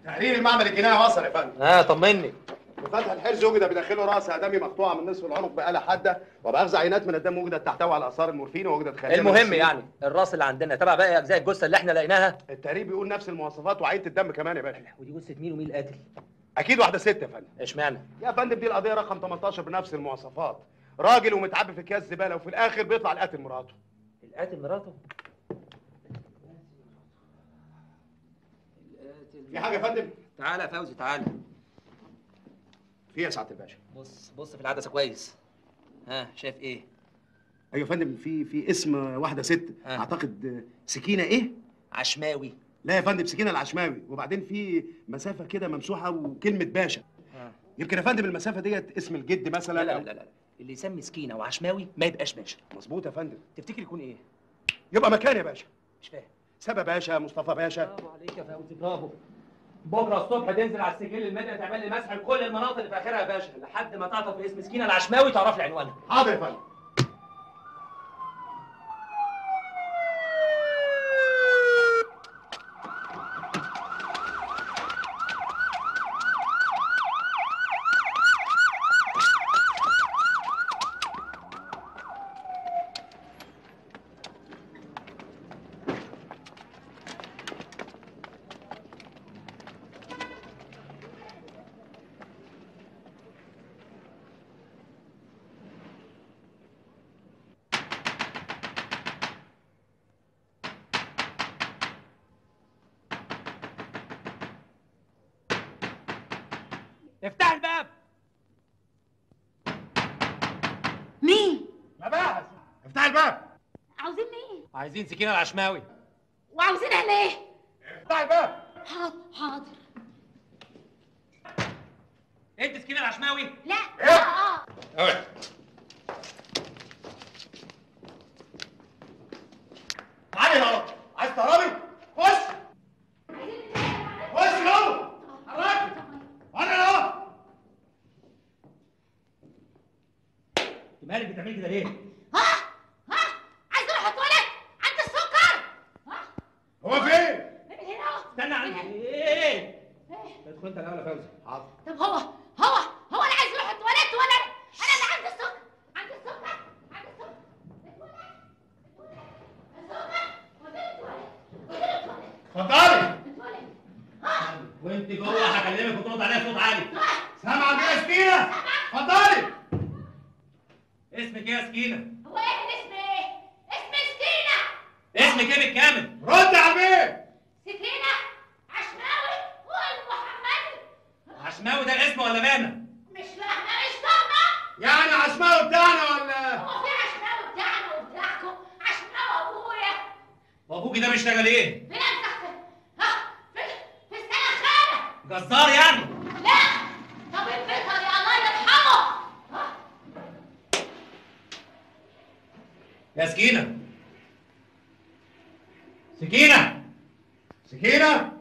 تحرير المعمل الجنائي وصل يا فندم. طمني. بفتح الحرز وجد بداخله راس ادمي مقطوعه من نصف العنق بآلة حاده، وبأخذ عينات من الدم وجدت تحتوي على اثار المورفين ووجدت خارجه. المهم يعني الراس اللي عندنا تبع باقي اجزاء الجثه اللي احنا لقيناها؟ التقرير بيقول نفس المواصفات وعينه الدم كمان يا باشا. ودي جثه مين ومين القاتل؟ اكيد واحده ست يا فندم. اشمعنى؟ يا فندم دي القضيه رقم 18 بنفس المواصفات، راجل ومتعبي في اكياس زباله وفي الاخر بيطلع القاتل مراته. القاتل مراته؟ في حاجه يا فندم؟ تعالى يا فوزي تعالى. في يا سعاده الباشا؟ بص في العدسه كويس. شايف ايه؟ ايوه يا فندم، في اسم واحده ست. اعتقد سكينه ايه؟ عشماوي. لا يا فندم، سكينه العشماوي، وبعدين في مسافه كده ممسوحه وكلمه باشا. يمكن يا فندم المسافه ديت اسم الجد مثلا. لا اللي يسمي سكينه وعشماوي ما يبقاش باشا. مظبوط يا فندم. تفتكر يكون ايه؟ يبقى مكان يا باشا. مش فاهم. سبا باشا، مصطفى باشا. برافو عليك يا فوزي برافو. بكره الصبح تنزل على السجل المدني تعمل لي مسح لكل المناطق اللي في اخرها يا باشا لحد ما تعطف باسم سكينه العشماوي تعرف لي عنوانها. حاضر يا فندم. افتح الباب. مين؟ مباحث. افتح الباب. عاوزين مين؟ عايزين سكينه العشماوي. وعاوزين احنا ايه؟ افتح الباب. حاضر. انت سكينه العشماوي؟ لا. اوعى. تعالي يا راجل، عايز تهربي؟ خش. خش يلا. حركي. انا مالك بتعملي كده ليه؟ ها عايز اروح اتولد عند السكر. هو فين؟ هنا. استنى عندي ايه؟ ادخل انت الاول يا فوزي. حاضر. طب هو اللي عايز يروح اتولد ولا انا اللي عند السكر. عند السكر. اتفضلي. وانت جوه هكلمك وترد عليا صوت عالي. سامعه يا سكينه؟ اتفضلي. اسمك ايه يا سكينه؟ هو اسم ايه؟ اسم سكينة. اسمك ايه بالكامل؟ رد على البيت. سكينة عشماوي والمحمدي. عشماوي ده الاسم ولا مانا؟ مش فاهمة. يعني عشماوي بتاعنا ولا؟ هو في عشماوي بتاعنا وبتاعكم؟ عشماوي ابويا. وابوكي ده بيشتغل ايه؟ فين تحت؟ في السنخانة. جزار يعني؟ لا طب البيطري الله يرحمه. يا سكينه سكينه سكينه؟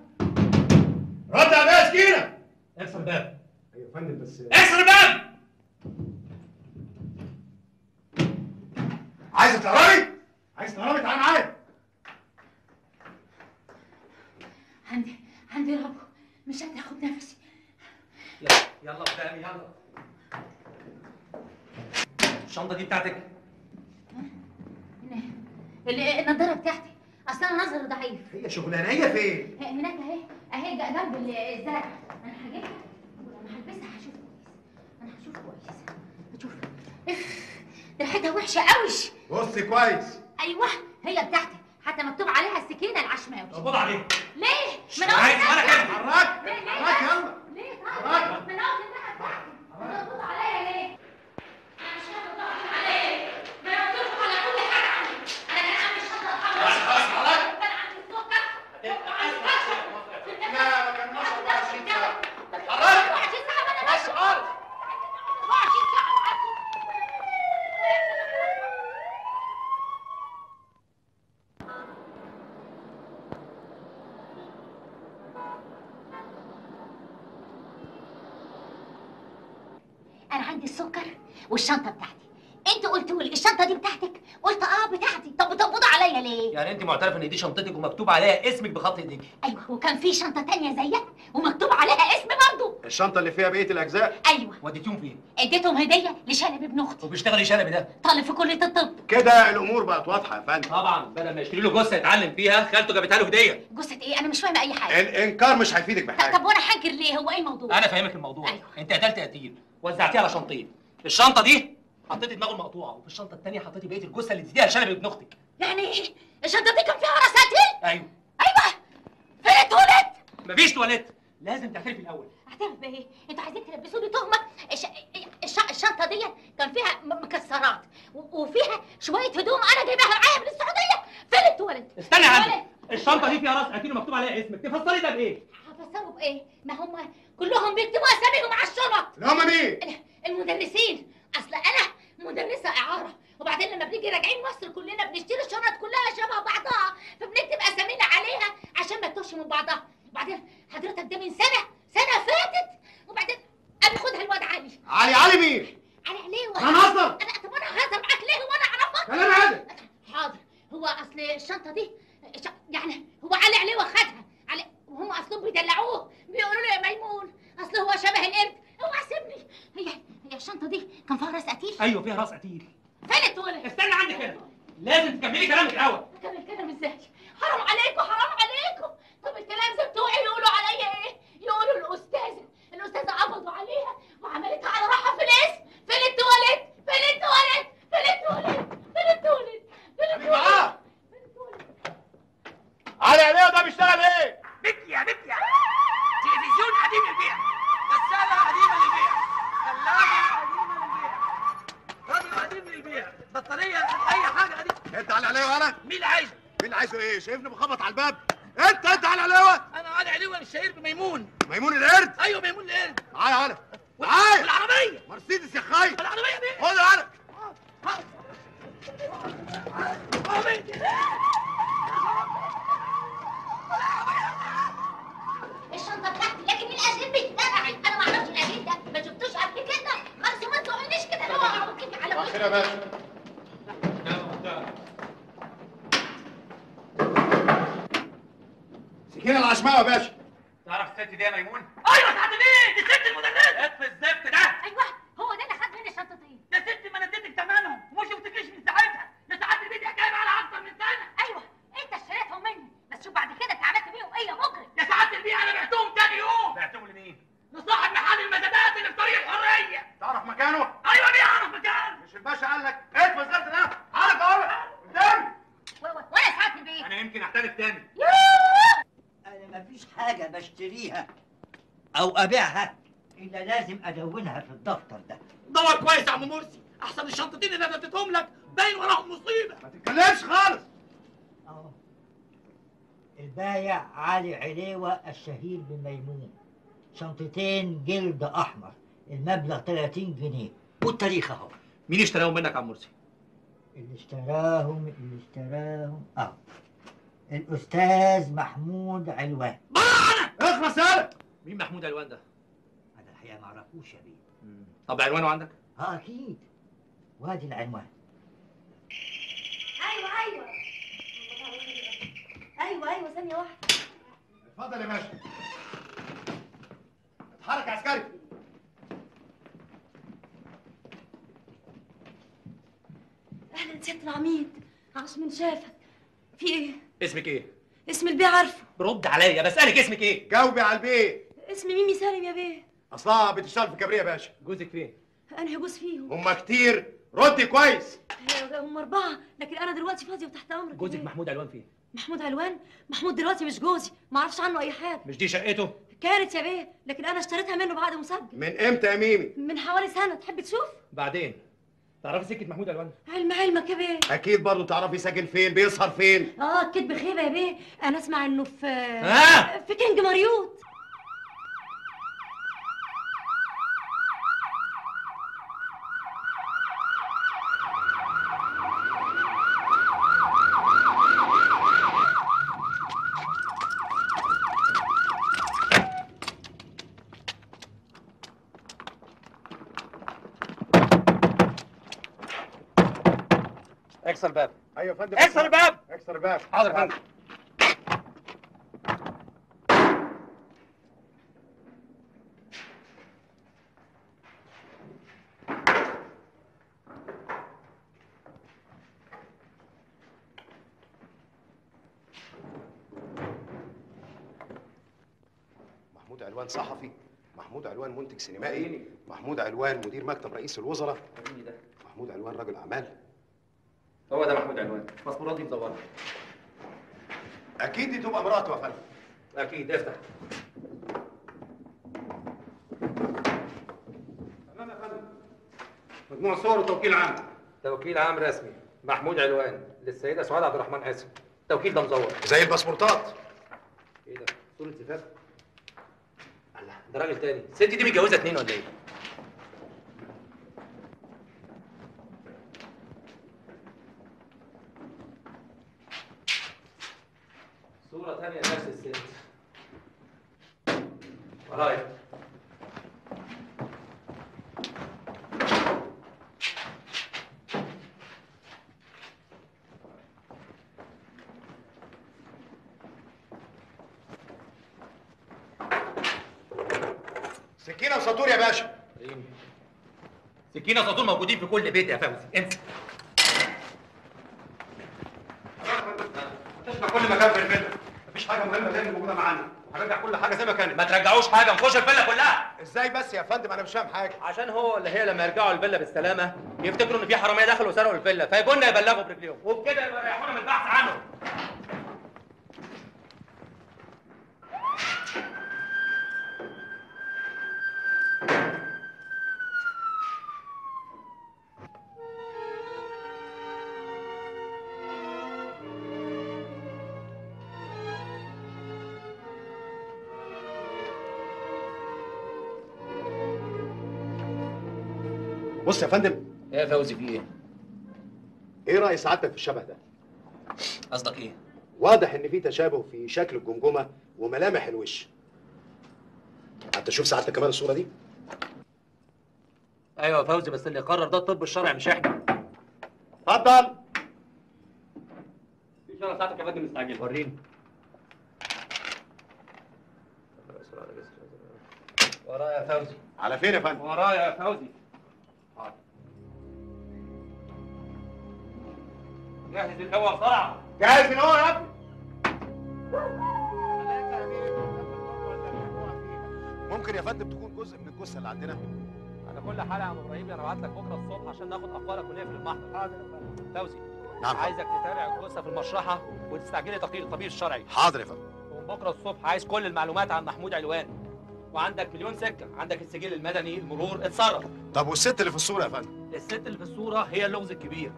رد على يا سكينه. اكسر الباب. ايوه يا فندم بس اكسر الباب. عايز تهربي؟ عايز تهربي؟ تعالى معايا. عندي ربو مش قادرة اخد نفسي. يلا قدامي يلا. الشنطه دي بتاعتك؟ النضارة بتاعتي اصل انا نظري ضعيف. هي شغلانيه فين؟ هناك اهي جنب الزرع. انا هجيبها ولما هلبسها هشوف كويس. هشوف ريحتها وحشه قوي. بصي كويس. ايوه هي بتاعتي حتى مكتوب عليها السكينه العشماوي. اقبض عليك. ليه؟ من عايز وانا كده. اتحرك اتحرك يلا. ليه طيب؟ من اول انها بتاعتي مكتوب عليا ليه؟ انا مش هاخد عليا. ما مكتوب على كل حاجه عندي. انا كان عندي شنطه خلاص اتحرك. كان عندي السكر. لا ما كان 24 ساعه. اتحرك. 24 ساعه وانا ماشي. 24 ساعه معاكم. انا عندي السكر والشنطه بتاعتي. انتوا قلتوا لي الشنطه دي بتاعتك، قلت بتاعتي. طب بتقبضوا عليا ليه؟ يعني انت معترفه ان دي شنطتك ومكتوب عليها اسمك بخط ايديك؟ ايوه وكان في شنطه تانية زيها ومكتوب عليها اسمي برضه. الشنطه اللي فيها بقيه الاجزاء؟ ايوه وديتيهم فين؟ اديتهم هديه لشلبي ابن اختي وبيشتغل ايه شلبي ده؟ طالب في كليه الطب. كده الامور بقت واضحه يا فندم. طبعا بدل ما يشتري له جثه يتعلم فيها خالته جابتها له هديه. جثه ايه؟ انا مش فاهمه اي حاجه. الانكار مش هيفيدك بحاجه. طب وانا حاجر ليه؟ هو ايه الموضوع؟ انا فاهمك الموضوع. أيوة. انت قتلت قتيل وزعتيها على شنطين. الشنطه دي حطيتي دماغه المقطوعه وفي الشنطه الثانيه حطيتي بقيه الجثه اللي تديها لشلبي ابن اختك. يعني ايه؟ الشنطه دي كان فيها راس قتيل؟ ايوه. ايوه فين التواليت؟ مفيش تواليت. لازم تعترفي الاول. اعترف بايه؟ انتوا عايزين تلبسوني تهمه. الشنطه دي كان فيها مكسرات وفيها شويه هدوم انا جايباها معايا من السعوديه. فين التواليت؟ استني يا عم. الشنطه دي فيها راس قتيل ومكتوب عليها اسمك، تفسري ده بايه؟ هفسروا بايه؟ ما هم كلهم بيكتبوا اساميهم على الشنط. اللي هم مين؟ المدرسين. اصل انا مدرسه اعاره، وبعدين لما بنيجي راجعين مصر كلنا بنشتري الشنط كلها شبه بعضها، فبنكتب اسامينا عليها عشان ما تتوهش من بعضها. وبعدين حضرتك ده من سنه فاتت، وبعدين انا خدها الواد علي. علي مين؟ علي عليه هنهزر. طب انا هزر معاك ليه وانا اعرفك؟ كلام عادي. حاضر. هو اصل الشنطه دي يعني هو علي عليه واخدها علي، وهم اصلهم بيدلعوه بيقولوا له يا ميمون اصل هو شبه القرد. اوعى سيبني. هي الشنطه دي كان فيها راس قتيل؟ ايوه فيها راس قتيل. فين التواليت؟ استنى عندك هنا. لازم تكملي كلامك الاول. اكمل كلام ازاي؟ حرام عليكم حرام عليكم. طب الكلام ده بتوعي يقولوا عليا ايه؟ يقولوا الاستاذه قبضوا عليها وعملتها على روحها في الاسم. فين التواليت؟ فين التواليت؟ فين التواليت؟ فين التواليت؟ فين التواليت؟ علي عليه ده بيشتغل ايه؟ بكيا تلفزيون قديم للبيع، غسالة قديمة للبيع، ثلاجة قديمة للبيع، راديو قديم للبيع، بطارية، أي حاجة قديمة. انت علي عليه وانا؟ مين اللي عايزه؟ مين اللي عايزه ايه؟ شايفني بخبط على الباب؟ انت علي عليه؟ أنا علي علوة الشهير بميمون. ميمون القرد؟ أيوه ميمون القرد. تعالى تعالى العربية. مرسيدس يا خاي. العربية دي. خد على الشنطه بتاعتي لكن الاجيب بتاعي انا ما اعرفش الاجيب ده، ما شفتوش قبل كده. مرسومات تقوليش كده اللي هو كيف على وشك. يا باشا. سكينة العشماوي يا باشا. تعرف الست دي يا ميمون؟ ايوه سعد بيه، دي ست المدرسه. اطفي الزفت ده. ايوه هو ده اللي خد مني شنطتين. يا ست ما انا اديتك ثمنهم ومش شفتكيش من ساعتها. يا سعد البيه دي حكايه بقى لها اكتر من سنه. ايوه انت اشتريتهم مني، بس شوف بعد كده انت عملت بيهم ايه يا مجرم. يا سعد البيه انا بعتهم تاني يوم. بعتهم لمين؟ لصاحب محل المزادات اللي في طريق الحريه. تعرف مكانه؟ ايوه ليه اعرف مكانه؟ مش الباشا قال لك اطفي الزفت ده؟ عارف اهو قدامي. ولا ساعة البيت. انا يمكن احتاج تاني. أنا مفيش حاجة بشتريها أو أبيعها إلا لازم أدونها في الدفتر ده. دور كويس يا عم مرسي، احسن الشنطتين اللي انا اديتهم لك باين وراهم مصيبه. ما تتكلمش خالص. أهو البايع علي عليوة الشهير بميمون، شنطتين جلد أحمر، المبلغ 30 جنيه والتاريخ أهو. مين اشتراهم منك يا عم مرسي؟ اللي اشتراهم أهو الأستاذ محمود علوان. اخلص يالا. مين محمود علوان ده؟ أنا الحقيقة معرفوش يا بيه. طب عنوانه عندك؟ أكيد، وادي العنوان. ايوه ثانيه واحده. اتفضل يا باشا. اتحرك يا عسكري. اهلا سياده العميد، عاش من شافك. في ايه؟ اسمك ايه؟ اسم البيه عارفه. رد عليا بسألك اسمك ايه؟ جاوبي على البيت. اسم ميمي سالم يا بيه. اصلها بتشتغل في كبريه يا باشا. جوزك فين؟ انا هجوز فيهم. هما كتير، ردي كويس. هم 4، لكن انا دلوقتي فاضيه وتحت امرك. جوزك محمود علوان فين؟ محمود علوان؟ محمود دلوقتي مش جوزي، ما اعرفش عنه اي حاجه. مش دي شقته؟ كانت يا بيه، لكن انا اشتريتها منه بعد مسجل. من امتى يا ميمي؟ من حوالي سنه، تحب تشوف؟ بعدين تعرفي سكة محمود علوان؟ علمك يا بيه. اكيد برضه تعرفي ساكن فين، بيسهر فين. الكدب خيبه يا بيه، انا اسمع انه في آه! كينج مريوط. اكسر الباب. ايوه يا فندم. اكسر الباب. اكسر الباب. حاضر يا فندم. محمود علوان صحفي، محمود علوان منتج سينمائي، محمود علوان مدير مكتب رئيس الوزراء، محمود علوان رجل اعمال. هو ده محمود علوان، الباسبورات دي مزوره. اكيد دي تبقى مراته يا فندم. اكيد، افتح. تمام يا فندم. مجموع صور وتوكيل عام. توكيل عام رسمي، محمود علوان للسيدة سعاد عبد الرحمن حسن. التوكيل ده مزور. زي الباسبورتات. ايه ده؟ صورة زفاف؟ الله، ده راجل تاني. الست دي متجوزة 2 ولا ايه؟ صورة تانية نفس الست. ورايا. سكينه وساطور يا باشا. سكينة وساطور موجودين في كل بيت يا فوزي، انسى. هتشمع كل مكان في الفيلا. مفيش حاجه مهمه زي اللي موجوده معانا. هنرجع كل حاجه زي ما كانت. ما ترجعوش حاجة، نخش الفيلا كلها. ازاي بس يا فندم؟ انا مش فاهم حاجه. عشان هو اللي هي لما يرجعوا الفيلا بالسلامة يفتكروا ان في حرامية دخلوا وسرقوا الفيلا، فيجونا يبلغوا برجليهم، وبكده يبقى يريحونا من البحث عنهم. بص يا فندم. ايه يا فوزي في ايه؟ ايه راي سعادتك في الشبه ده؟ قصدك ايه؟ واضح ان في تشابه في شكل الجمجمه وملامح الوش. حتى شوف سعادتك كمان الصوره دي. ايوه يا فوزي، بس اللي يقرر ده الطب الشرعي مش احنا. اتفضل. في شنطه بتاعتك يا فندم مستعجل. وريني. ورايا يا فوزي. على فين يا فندم؟ ورايا يا فوزي. حاضر. جهز الهوا بسرعه. جاهز من هو يا ابني. ممكن يا فندم تكون جزء من الجثه اللي عندنا؟ على كل حال يا عم ابراهيم انا هبعت لك بكره الصبح عشان ناخد اقوالك ونقفل المحضر. حاضر يا فندم. فوزي. نعم. عايزك تتابع الجثه في المشرحه وتستعجلي تقرير الطبيب الشرعي. حاضر يا فندم. ومن بكره الصبح عايز كل المعلومات عن محمود علوان. وعندك مليون سكه، عندك السجل المدني، المرور، اتصرف. طب والست اللي في الصوره يا فندم؟ الست اللي في الصوره هي اللغز الكبير.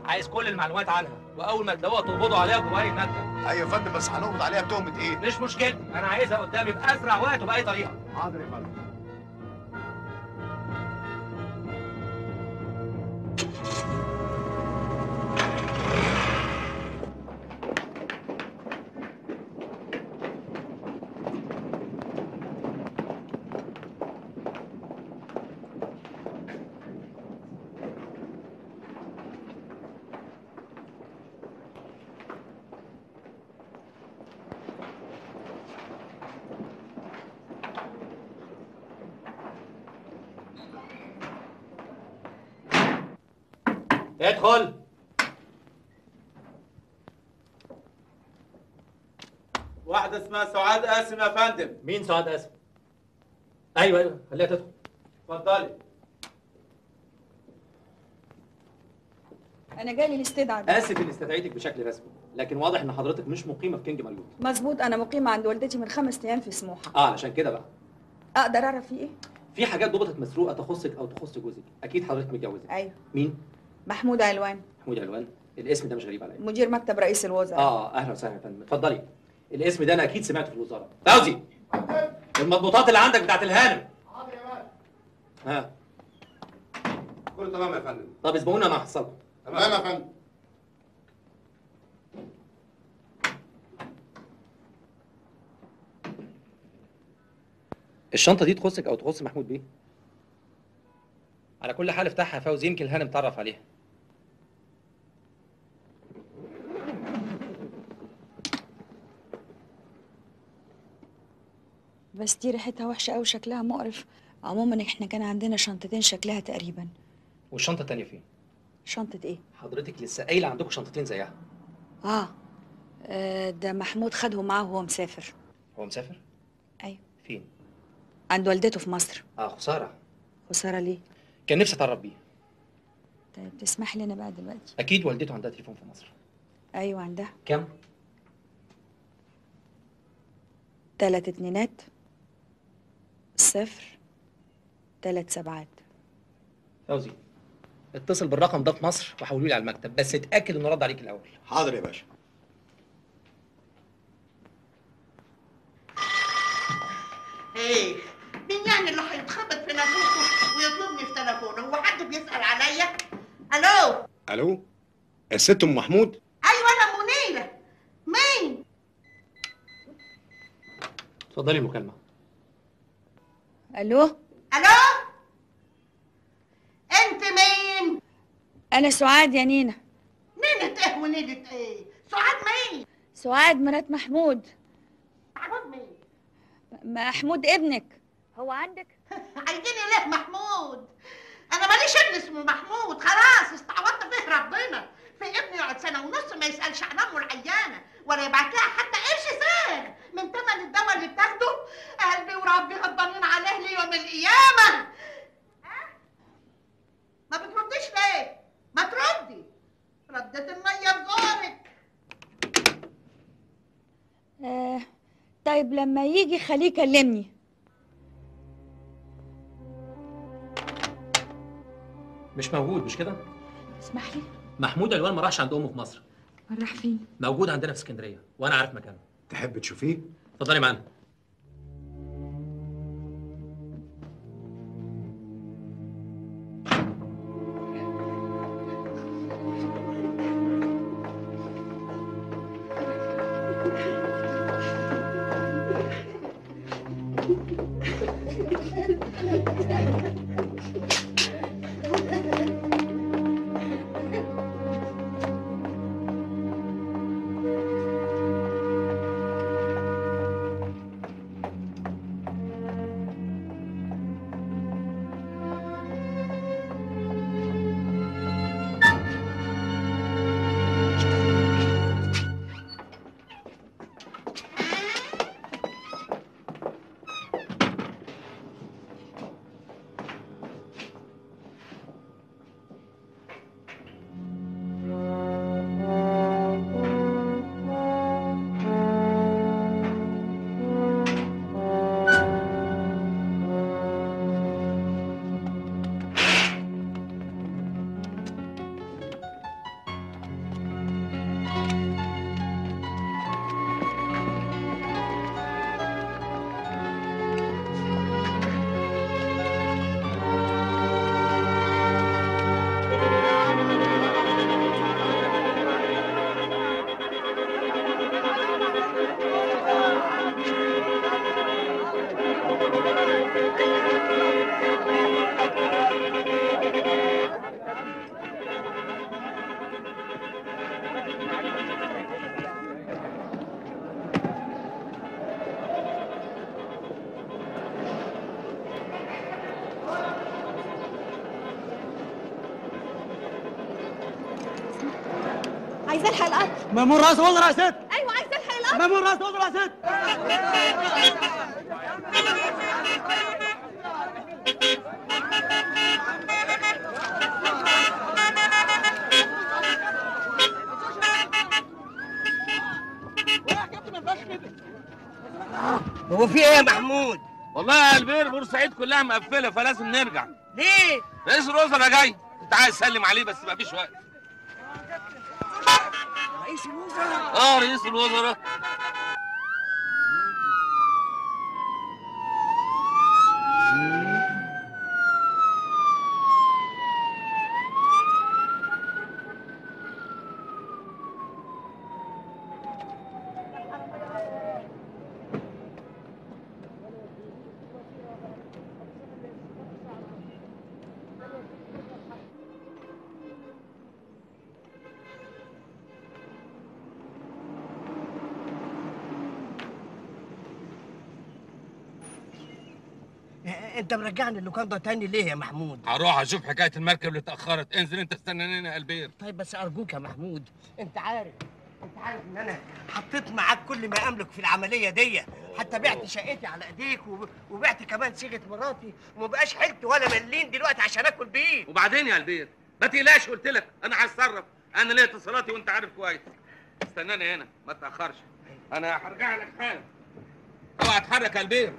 عايز كل المعلومات عنها، واول ما تلاقوها تقبضوا عليها بورق الماده. ايوه يا فندم، بس هنقبض عليها بتهمه ايه؟ مش مشكلتي، انا عايزها قدامي باسرع وقت وباي طريقه. حاضر يا فندم. ادخل. واحدة اسمها سعاد قاسم يا فندم. مين سعاد قاسم؟ ايوه خليها تدخل. اتفضلي. أنا جالي الاستدعاء. اسف اني استدعيتك بشكل رسمي، لكن واضح ان حضرتك مش مقيمه في كينج ماريوت. مظبوط، أنا مقيمة عند والدتي من 5 أيام في سموحة. علشان كده بقى أقدر أعرف فيه إيه؟ في حاجات ضبطت مسروقه تخصك او تخص جوزك، اكيد حضرتك متجوزه. أيوه. مين؟ محمود علوان، محمود علوان. الاسم ده مش غريب عليا. مدير مكتب رئيس الوزراء. اهلا وسهلا يا فندم، اتفضلي. الاسم ده انا اكيد سمعته في الوزاره. فوزي، المضبوطات اللي عندك بتاعت الهانم. حاضر يا فندم. ها كله تمام يا فندم. طب اسبقونا مع حصلكم. تمام يا فندم. الشنطه دي تخصك او تخص محمود بيه؟ على كل حال افتحها يا فوزي، يمكن الهانم تعرف عليها. بس دي ريحتها وحشة أوي، شكلها مقرف. عموما إحنا كان عندنا شنطتين شكلها تقريبا. والشنطه التانيه فين؟ شنطة إيه؟ حضرتك لسه قايله عندكم شنطتين زيها. ده محمود خدهم معاه وهو مسافر. هو مسافر؟ أيوه. فين؟ عند والدته في مصر. خساره. خسارة ليه؟ كان نفسي اتعرف بيه. طيب تسمح لي أنا بقى دلوقتي؟ اكيد والدته عندها تليفون في مصر. أيوه عندها. كم؟ 3 2 0 3 7. فوزي، اتصل بالرقم ده في مصر وحولوا لي على المكتب، بس اتاكد انه رد عليك الاول. حاضر يا باشا. ايه مين يعني اللي هيتخبط في نافوخه ويطلبني في تليفونه؟ هو حد بيسأل عليا؟ الو. الو، الست ام محمود؟ ايوه انا منيره. مين؟ اتفضلي المكالمه. ألو؟ الو. انت مين؟ أنا سعاد يا نينا. نينة ايه ونينة ايه؟ سعاد مين؟ سعاد مرات محمود. محمود مين؟ محمود ابنك. هو عندك؟ عايزيني ليه محمود؟ انا ماليش ابن اسمه محمود، خلاص استعوضت فيه ربنا. في ابني يقعد 1.5 سنة ما يسألش عن امه العيانة ولا يبعت لها حتى قرش ساغ من تمن الدواء اللي بتاخده. قلبي وربي غضبانين عليه ليوم القيامة. ما بترديش ليه؟ ما تردي. ردت المية بزورك. طيب لما يجي خليه يكلمني. مش موجود مش كده؟ اسمح لي. محمود علوان ما راحش عند امه في مصر. راح فين؟ موجود عندنا في اسكندريه وانا عارف مكانه. تحب تشوفيه؟ اتفضلي معانا. عايزة الحق القطر. مأمور رئيس الوزراء يا ست. ايوه عايزة الحق القطر. مأمور رئيس الوزراء يا ست. هو في ايه يا محمود؟ والله يا البير بورسعيد كلها مقفله فلازم نرجع. ليه؟ رئيس الوزراء جاي، كنت عايز اسلم عليه بس مفيش وقت. رئيس الوزراء؟ رئيس الوزراء. انت مرجعني اللوكاندا تاني ليه يا محمود؟ هروح اشوف حكايه المركب اللي اتاخرت، انزل انت استناني هنا يا البير. طيب بس ارجوك يا محمود، انت عارف ان انا حطيت معاك كل ما املك في العمليه دي، حتى بعت شقتي على ايديك وبعت كمان صيغه مراتي، وما بقاش حلت ولا ملين دلوقتي عشان اكل بيه. وبعدين يا البير ما تقلقش، قلت لك انا هتصرف، انا ليا اتصالاتي وانت عارف كويس. استناني هنا ما تاخرش، انا هرجع لك حالا. اوعى اتحرك يا البير.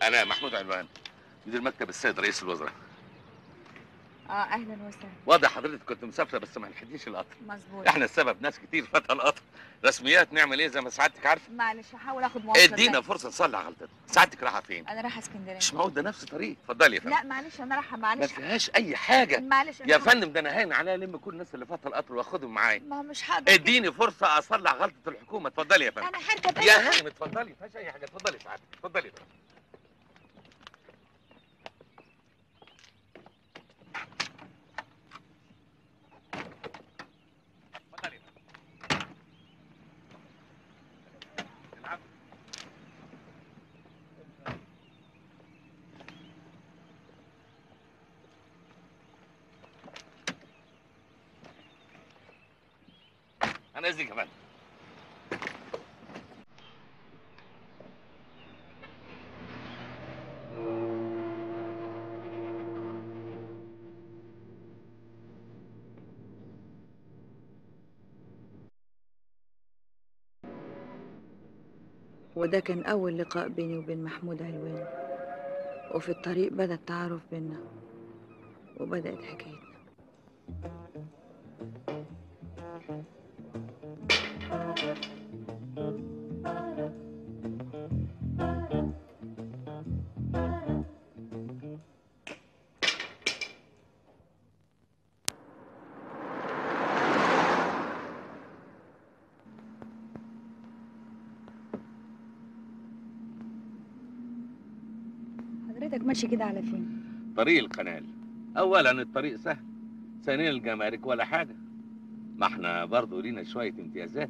أنا محمود علوان مدير مكتب السيد رئيس الوزراء. اهلا وسهلا. واضح حضرتك كنت مسافره بس ما لحقتيش القطر. مظبوط. احنا السبب، ناس كتير فاتها القطر. رسميات نعمل ايه زي ما سعادتك عارفه؟ معلش هحاول اخد مواصلة. ادينا فرصه نصلح غلطتنا. سعادتك رايحه فين؟ انا رايحه اسكندريه. مش معقول ده نفس الطريق. اتفضلي يا فندم. لا معلش انا رايحه، ما معلش. فيهاش اي حاجه. معلش يا فندم ده انا هاين عليا الم كل الناس اللي فاتها القطر واخدهم معايا. ما هو مش هقدر. اديني فرصه اصلح غلطه الحكومه. اتفضلي يا فندم. انا هركب يا هانم اتفضلي، ما فيهاش اي حاجه. اتفضلي سعادتك، اتفضلي يا فندم. أنا إذنك يا فندم. وده كان أول لقاء بيني وبين محمود علوان، وفي الطريق بدأ التعارف بينا وبدأت حكايتنا. حضرتك ماشي كده على فين؟ طريق القنال. أولا الطريق سهل، ثانيا الجمارك ولا حاجة، ما احنا برضه لينا شوية امتيازات.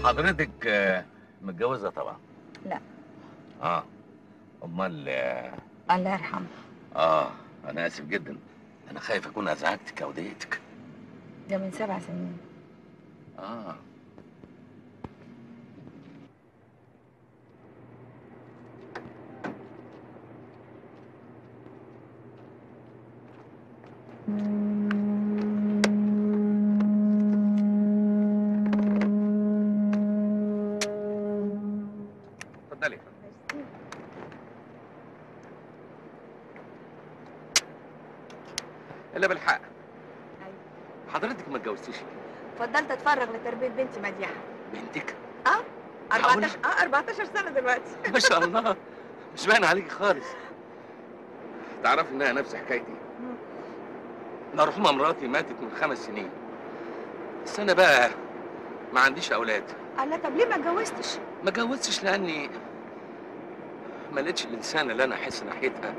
حضرتك متجوزه طبعا؟ لا. امال الله يرحمه. انا اسف جدا، انا خايف اكون ازعجتك او ضايقتك. ده من 7 سنين. اتفضلي. الا بالحق، حضرتك ما اتجوزتيش ليه؟ فضلت اتفرغ لتربيه بنتي مديحه. بنتك؟ 14 سنه دلوقتي. ما شاء الله، مش باين عليكي خالص. تعرفي انها نفس حكايتي. مرحومه مراتي ماتت من 5 سنين، بس انا بقى ما عنديش اولاد. الله، طب ليه ما اتجوزتش؟ ما اتجوزتش لاني ما لقيتش الانسان اللي انا احس ناحيتها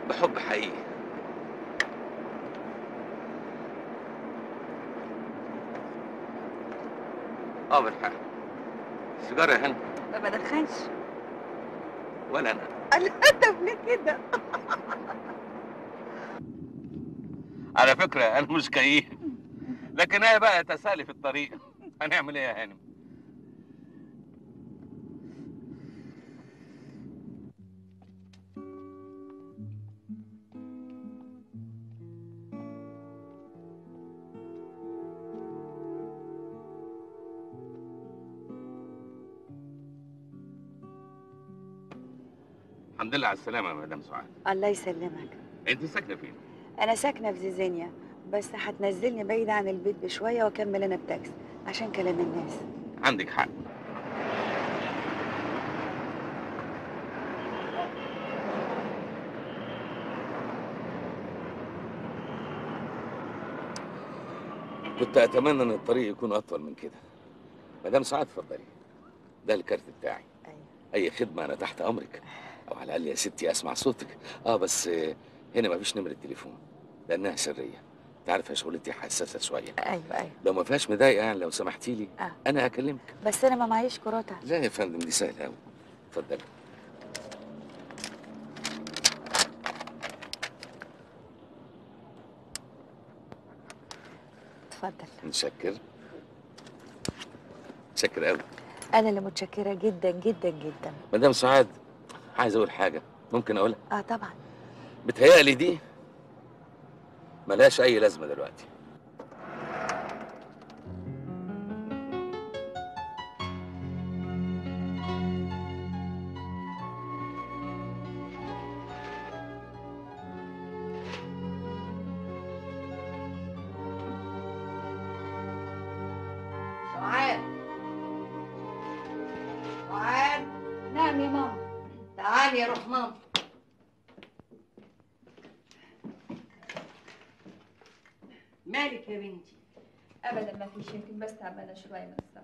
بحب حقيقي. بالحق. سيجاره يا هند؟ ما بدخنش. ولا انا. طب ليه كده؟ على فكره انا مش كيف، لكن هي بقى تسالي في الطريق. هنعمل ايه يا هانم؟ الحمد لله على السلامة يا مدام سعاد. الله يسلمك. أنت ساكنة فين؟ أنا ساكنة في زيزينيا، بس هتنزلني بعيد عن البيت بشوية وأكمل أنا بتاكسي عشان كلام الناس. عندك حق. كنت أتمنى إن الطريق يكون أطول من كده. مدام سعاد اتفضلي. ده الكارت بتاعي. أيوة. أي خدمة أنا تحت أمرك. أو على الأقل يا ستي أسمع صوتك. بس هنا مفيش نمرة تليفون لأنها سرية. أنت عارفة شغلتي حساسة شوية. أيوة. لو ما فيهاش مضايقة يعني لو سمحتي لي أنا هكلمك. بس أنا ما معيش كروتة. لا يا فندم دي سهلة أوي. اتفضلي. اتفضل. متشكر. متشكر قوي. أنا اللي متشكرة جدا جدا جدا. مدام سعاد، عايز أقول حاجة، ممكن أقولها؟ طبعا. بتهيألي دي ملهاش أي لازمة دلوقتي. سعاد. نعم يا ماما. تعالي يا روح ماما. مالك يا بنتي؟ ابدا ما فيش، يمكن بس تعبانه شويه من السفر.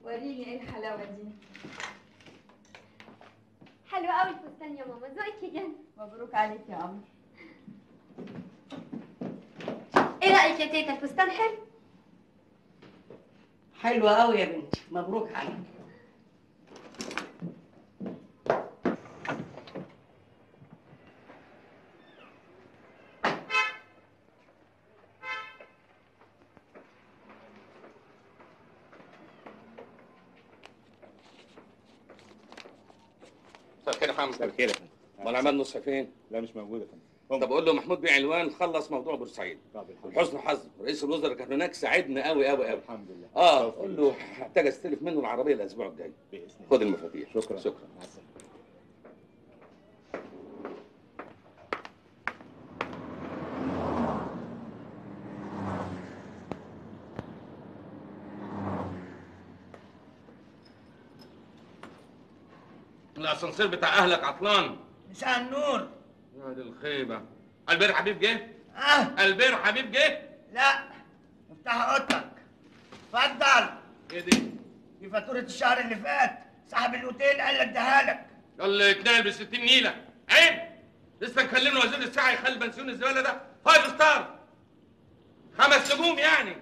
وريني ايه الحلاوه دي. حلو قوي الفستان يا ماما، ذوقك يجنن. مبروك عليك يا قمر. ايه رايك يا تيتا، الفستان حلو؟ حلوة قوي يا بنتي، مبروك عليك. مساء الخير يا محمد. مساء الخير يا فندم. امال عماد نصحي فين؟ لا مش موجود يا فندم. طب قول له محمود بيه علوان خلص موضوع بورسعيد. بحسن حظ رئيس الوزراء كان هناك، ساعدنا قوي قوي قوي. الحمد لله. قول له هحتاج استلف منه العربيه الاسبوع الجاي. باذن الله. خد المفاتيح. شكرا. شكرا. مع السلامه. الاسانسير بتاع اهلك عطلان. مساء النور. يا دي الخيبه. البير حبيب جه؟ اه. البير حبيب جه؟ لا، افتح اوضتك. اتفضل. ايه دي؟ دي فاتورة الشهر اللي فات، صاحب الاوتيل قال لك اديها لك. يلا يتنقل ب 60 نيله. عيب. لسه مكلمنا وزير الساعه يخلي بنسيون الزباله ده 5 ستار. 5 نجوم يعني.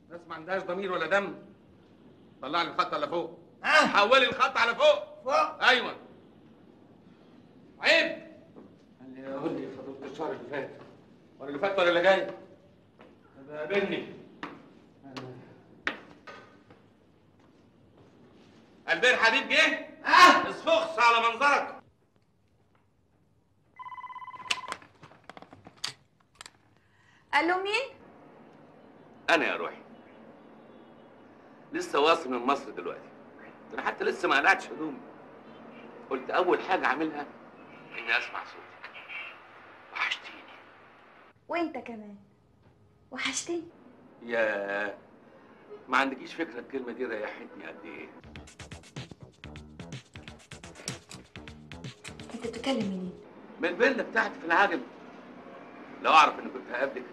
ناس ما عندهاش ضمير ولا دم. طلع لي الخط على فوق. حولي الخط على فوق. فوق. ايوه. عيب. قول لي فضلت الشهر اللي فات ولا اللي فات ولا اللي جاي؟ ده قابلني. البير حبيب جه؟ اصفخس على منظرك. الو مين؟ انا يا روحي. لسه واصل من مصر دلوقتي. انا حتى لسه ما قلعتش هدومي. قلت اول حاجه اعملها اني اسمع صوتك. وحشتيني. وانت كمان وحشتني. يا ما عندكيش فكره الكلمه دي ريحتني قد ايه. انت بتتكلم منين؟ من الفيلا بتاعتي في العجم. لو اعرف اني كنت هقابلك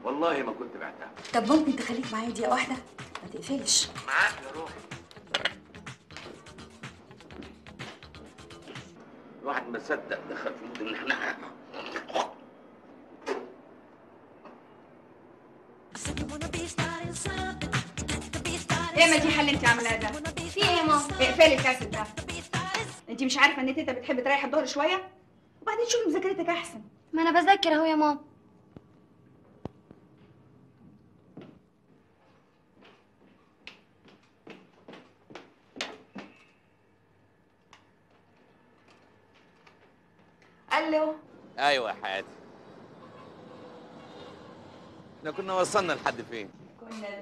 والله ما كنت بعتها. طب ممكن تخليك معايا دقيقة واحدة؟ ما تقفلش. معاك يا روحي. الواحد ما صدق دخل في مود النحنحه. ايه ما دي حل انت عاملاه ده؟ في ايه يا ماما؟ اقفلي الكاسيت ده. انت مش عارفه ان تيتا بتحب تريح الظهر شويه؟ وبعدين شوفي مذاكرتك احسن. ما انا بذاكر اهو يا ماما. الو. ايوه يا حياتي. احنا كنا وصلنا لحد فين؟ كنا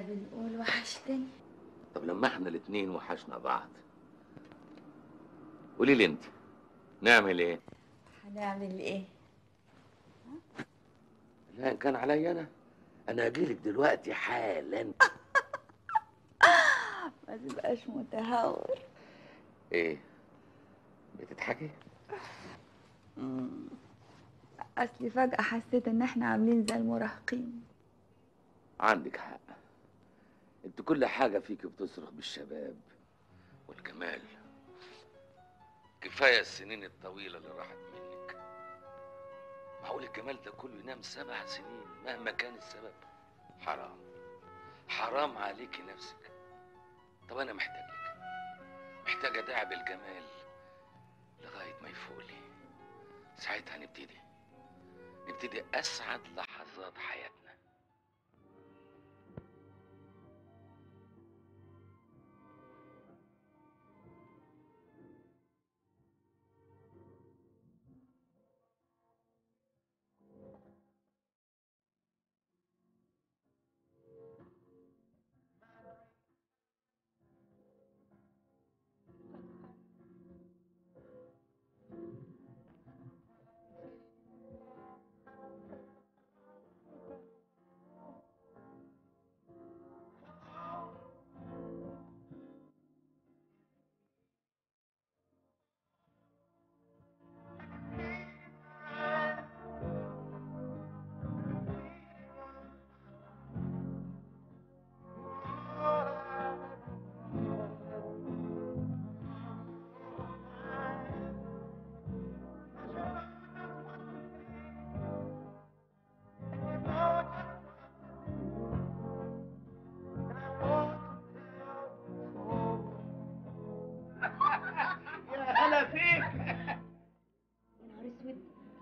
بنقول وحشتني. طب لما احنا الاتنين وحشنا بعض قولي لي انت نعمل ايه؟ هنعمل ايه؟ لا ان كان عليا انا هجيلك دلوقتي حالا. ما تبقاش متهور. ايه بتضحكي؟ اصلي فجأة حسيت ان احنا عاملين زي المراهقين. عندك حق. انت كل حاجة فيك بتصرخ بالشباب والجمال. كفاية السنين الطويلة اللي راحت منك. معقول الجمال ده كله ينام 7 سنين مهما كان السبب؟ حرام. حرام عليكي نفسك. طب انا محتاج لك. محتاج اداعب الجمال لغاية ما يفوقلي. ساعتها نبتدي اسعد لحظات حياتنا.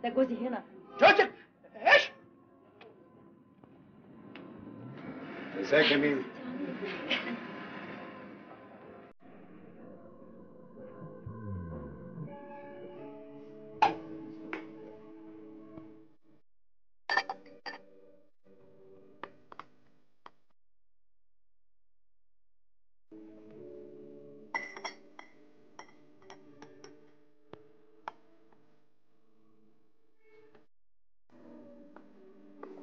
ده جوزي هنا. جوزك؟ ايش؟ ازيك يا مين؟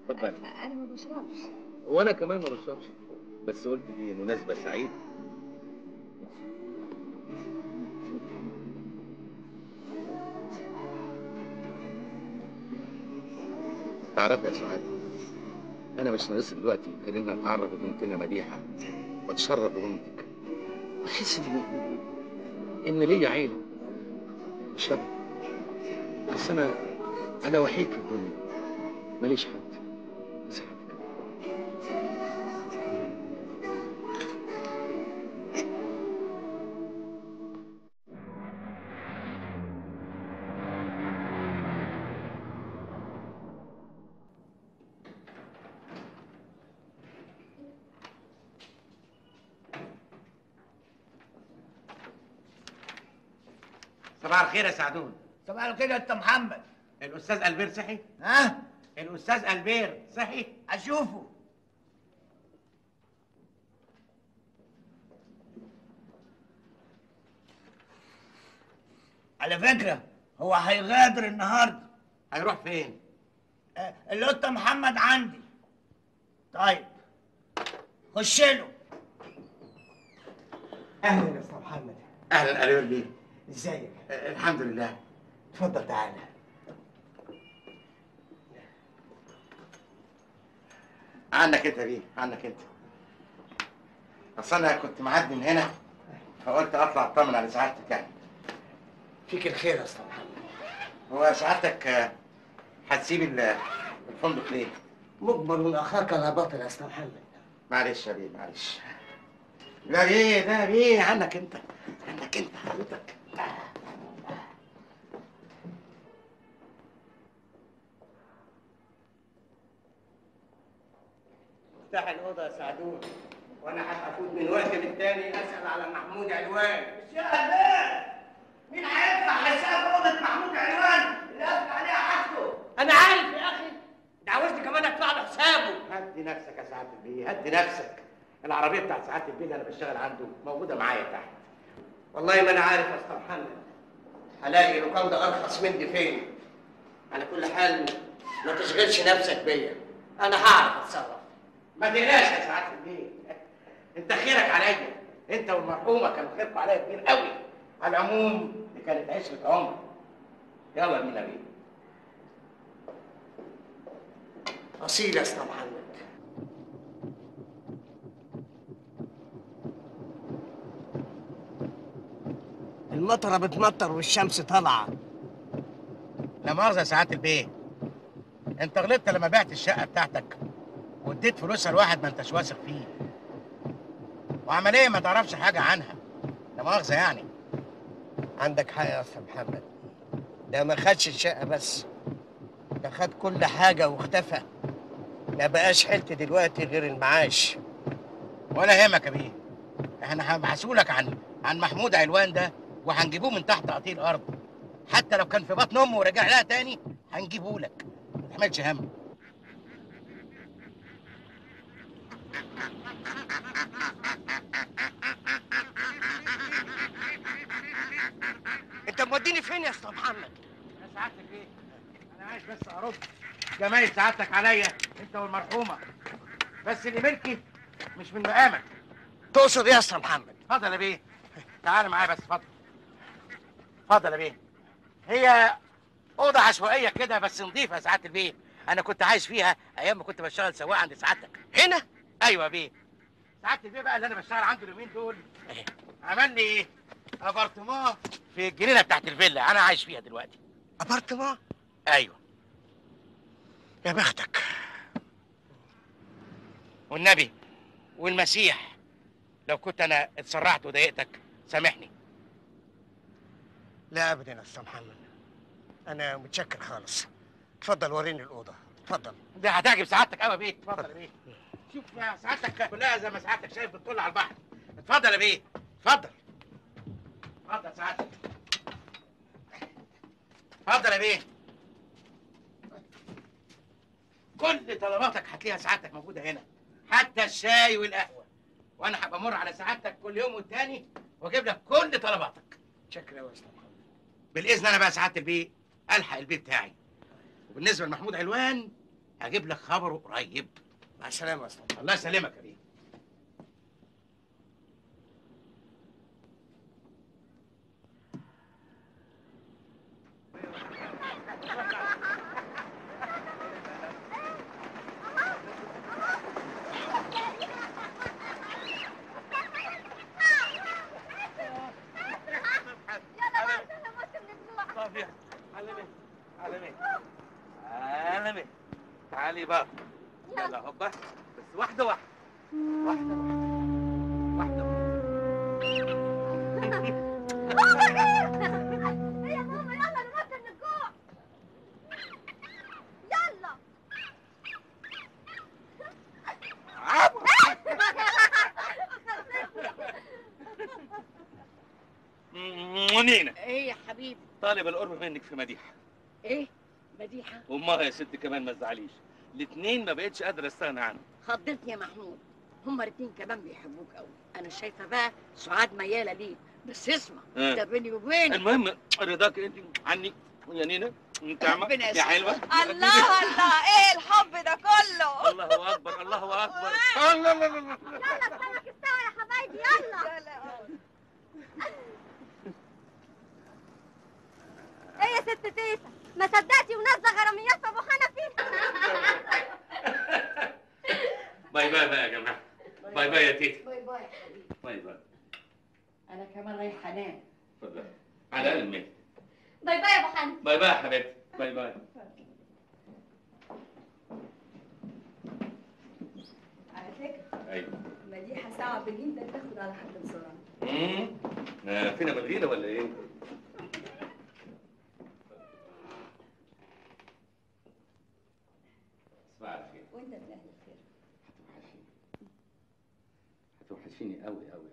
اتفضل. انا ما بشربش. وانا كمان ما بشربش، بس قلت دي مناسبة سعيدة. تعرف يا سعاد، انا مش ناقص دلوقتي غير ان اتعرف ببنتنا مديحة واتشرف ببنتك، احس ان ليا عيلة مش شبه. بس انا انا وحيد في الدنيا، ماليش حد. اسعدك. صباح الخير يا سعدون. صباح الخير يا أنت محمد. الأستاذ ألبير صحي؟ ها؟ الأستاذ ألبير صحي؟ أشوفه. على فكرة هو هيغادر النهارده. هيروح فين؟ القطة محمد عندي. طيب خش له. اهلا يا استاذ محمد. أهلا ألبير بيه. ازيك؟ الحمد لله. اتفضل تعالى. عنك انت بيه، عنك انت. اصل انا كنت معدي من هنا فقلت اطلع اطمن على سعادتك يعني. فيك الخير يا استاذ محمد. هو سعادتك هتسيب الفندق ليه؟ مجبر اخاك لا باطل يا استاذ محمد. معلش يا بيه معلش. لا بيه ده بيه عنك انت، عنك انت حضرتك. افتح الأوضة يا سعدون وأنا هفوت من وقت للتاني أسأل على محمود علوان. يا هلال مين هيدفع حساب أوضة محمود علوان اللي قافل عليها حاجته؟ انا عارف يا اخي، ده عاوزني كمان ادفع له حسابه. هدي نفسك يا سعادة البيه، هدي نفسك. العربية بتاعت سعادة البيه اللي أنا بشتغل عنده موجودة معايا تحت. والله ما انا عارف يا استاذ محمد، هلاقي لوكاندا ارخص مني فين. على كل حال ما تشغلش نفسك بيا، انا هعرف اتصرف. ما تقلقش يا سعادة البيه، أنت خيرك عليا، أنت والمرحومة كانوا خيركم عليا كبير قوي. على العموم دي كانت عشرة عمر. يلا بينا بيه. اصيل يا استاذ محمد. المطره بتمطر والشمس طالعه. لا مؤاخذه يا سعاده البيه، انت غلطت لما بعت الشقه بتاعتك واديت فلوسها لواحد ما انتش واثق فيه، وعمليه ما تعرفش حاجه عنها. لا مؤاخذه يعني. عندك حق يا استاذ محمد، ده ما خدش الشقه بس، ده خد كل حاجه واختفى. ما بقاش حيلتي دلوقتي غير المعاش. ولا يهمك يا بيه، احنا هنبحثولك عن محمود علوان ده وهنجيبوه من تحت قطيع الارض. حتى لو كان في بطن امه ورجع لها تاني هنجيبه لك، ما تحملش هم. انت موديني فين يا استاذ محمد؟ يا سعادتك ايه؟ انا عايز بس ارد جمايل سعادتك عليا انت والمرحومه، بس اللي ملكي مش من مقامك. تقصد ايه يا استاذ محمد؟ اتفضل يا بيه، تعال معايا بس. اتفضل اتفضل يا بيه. هي اوضه عشوائيه كده بس نظيفه يا سعاده البيه. انا كنت عايش فيها ايام ما كنت بشتغل سواق عند سعادتك. هنا؟ ايوه يا بيه. سعاده البيه بقى اللي انا بشتغل عنده اليومين دول عمل لي ايه؟ ابارتمان في الجنينه بتاعت الفيلا انا عايش فيها دلوقتي. ابارتمان؟ ايوه. يا بختك. والنبي والمسيح لو كنت انا اتسرعت وضايقتك سامحني. لا ابدا يا استاذ محمد، انا متشكر خالص. اتفضل وريني الاوضه. اتفضل. ده هتعجب سعادتك قوي يا بيه. اتفضل يا بيه. شوف يا سعادتك كلها زي ما سعادتك شايف بتطل على البحر. اتفضل يا بيه. اتفضل. اتفضل يا سعادتك. اتفضل يا بيه. كل طلباتك هتلاقيها سعادتك موجوده هنا، حتى الشاي والقهوه. وانا هبقى امر على سعادتك كل يوم والتاني واجيب لك كل طلباتك. شكرا يا استاذ محمد. بالاذن انا بقى سعاده البيه الحق البيه بتاعي. وبالنسبه لمحمود علوان هجيب لك خبره قريب. مع السلامه يا استاذ. الله يسلمك يا بيه. تعالي تعالي بقى. يلا هوبا، بس واحدة واحدة. واحدة واحدة. يا ماما يلا نموت من الجوع. يلا. منينة، ايه يا حبيبي؟ طالب القرب منك في مديحة. ايه؟ مديحة؟ وامها يا ست كمان ما تزعليش، الاتنين ما بقتش قادرة استغنى عنهم. خضتني يا محمود، هما الاتنين كمان بيحبوك قوي. انا شايفه بقى سعاد مياله ليك، بس اسمع ده بيني وبينك. المهم رضاك انت عني يا نينا. انت يا حلوه. الله الله، ايه الحب ده كله؟ الله اكبر الله اكبر. الله الله الله. يلا السمك استوى يا حبايبي يلا. ايه يا ست تيسا، ما صدقتي ونازله غراميات في ابو حنفي؟ باي باي بقى يا جماعه. باي باي يا تيتا. باي باي يا حبيبي. باي باي. انا كمان رايحه انام. اتفضل. على الاقل الميت. باي باي يا ابو حنفي. باي باي يا حبيبتي. باي باي. على فكره ايوه. مديحه صعب جدا تاخد على حد بسرعه. فينا من الغيره ولا ايه؟ صباح الخير. وانت من اهل الخير. هتوحشيني قوي قوي قوي.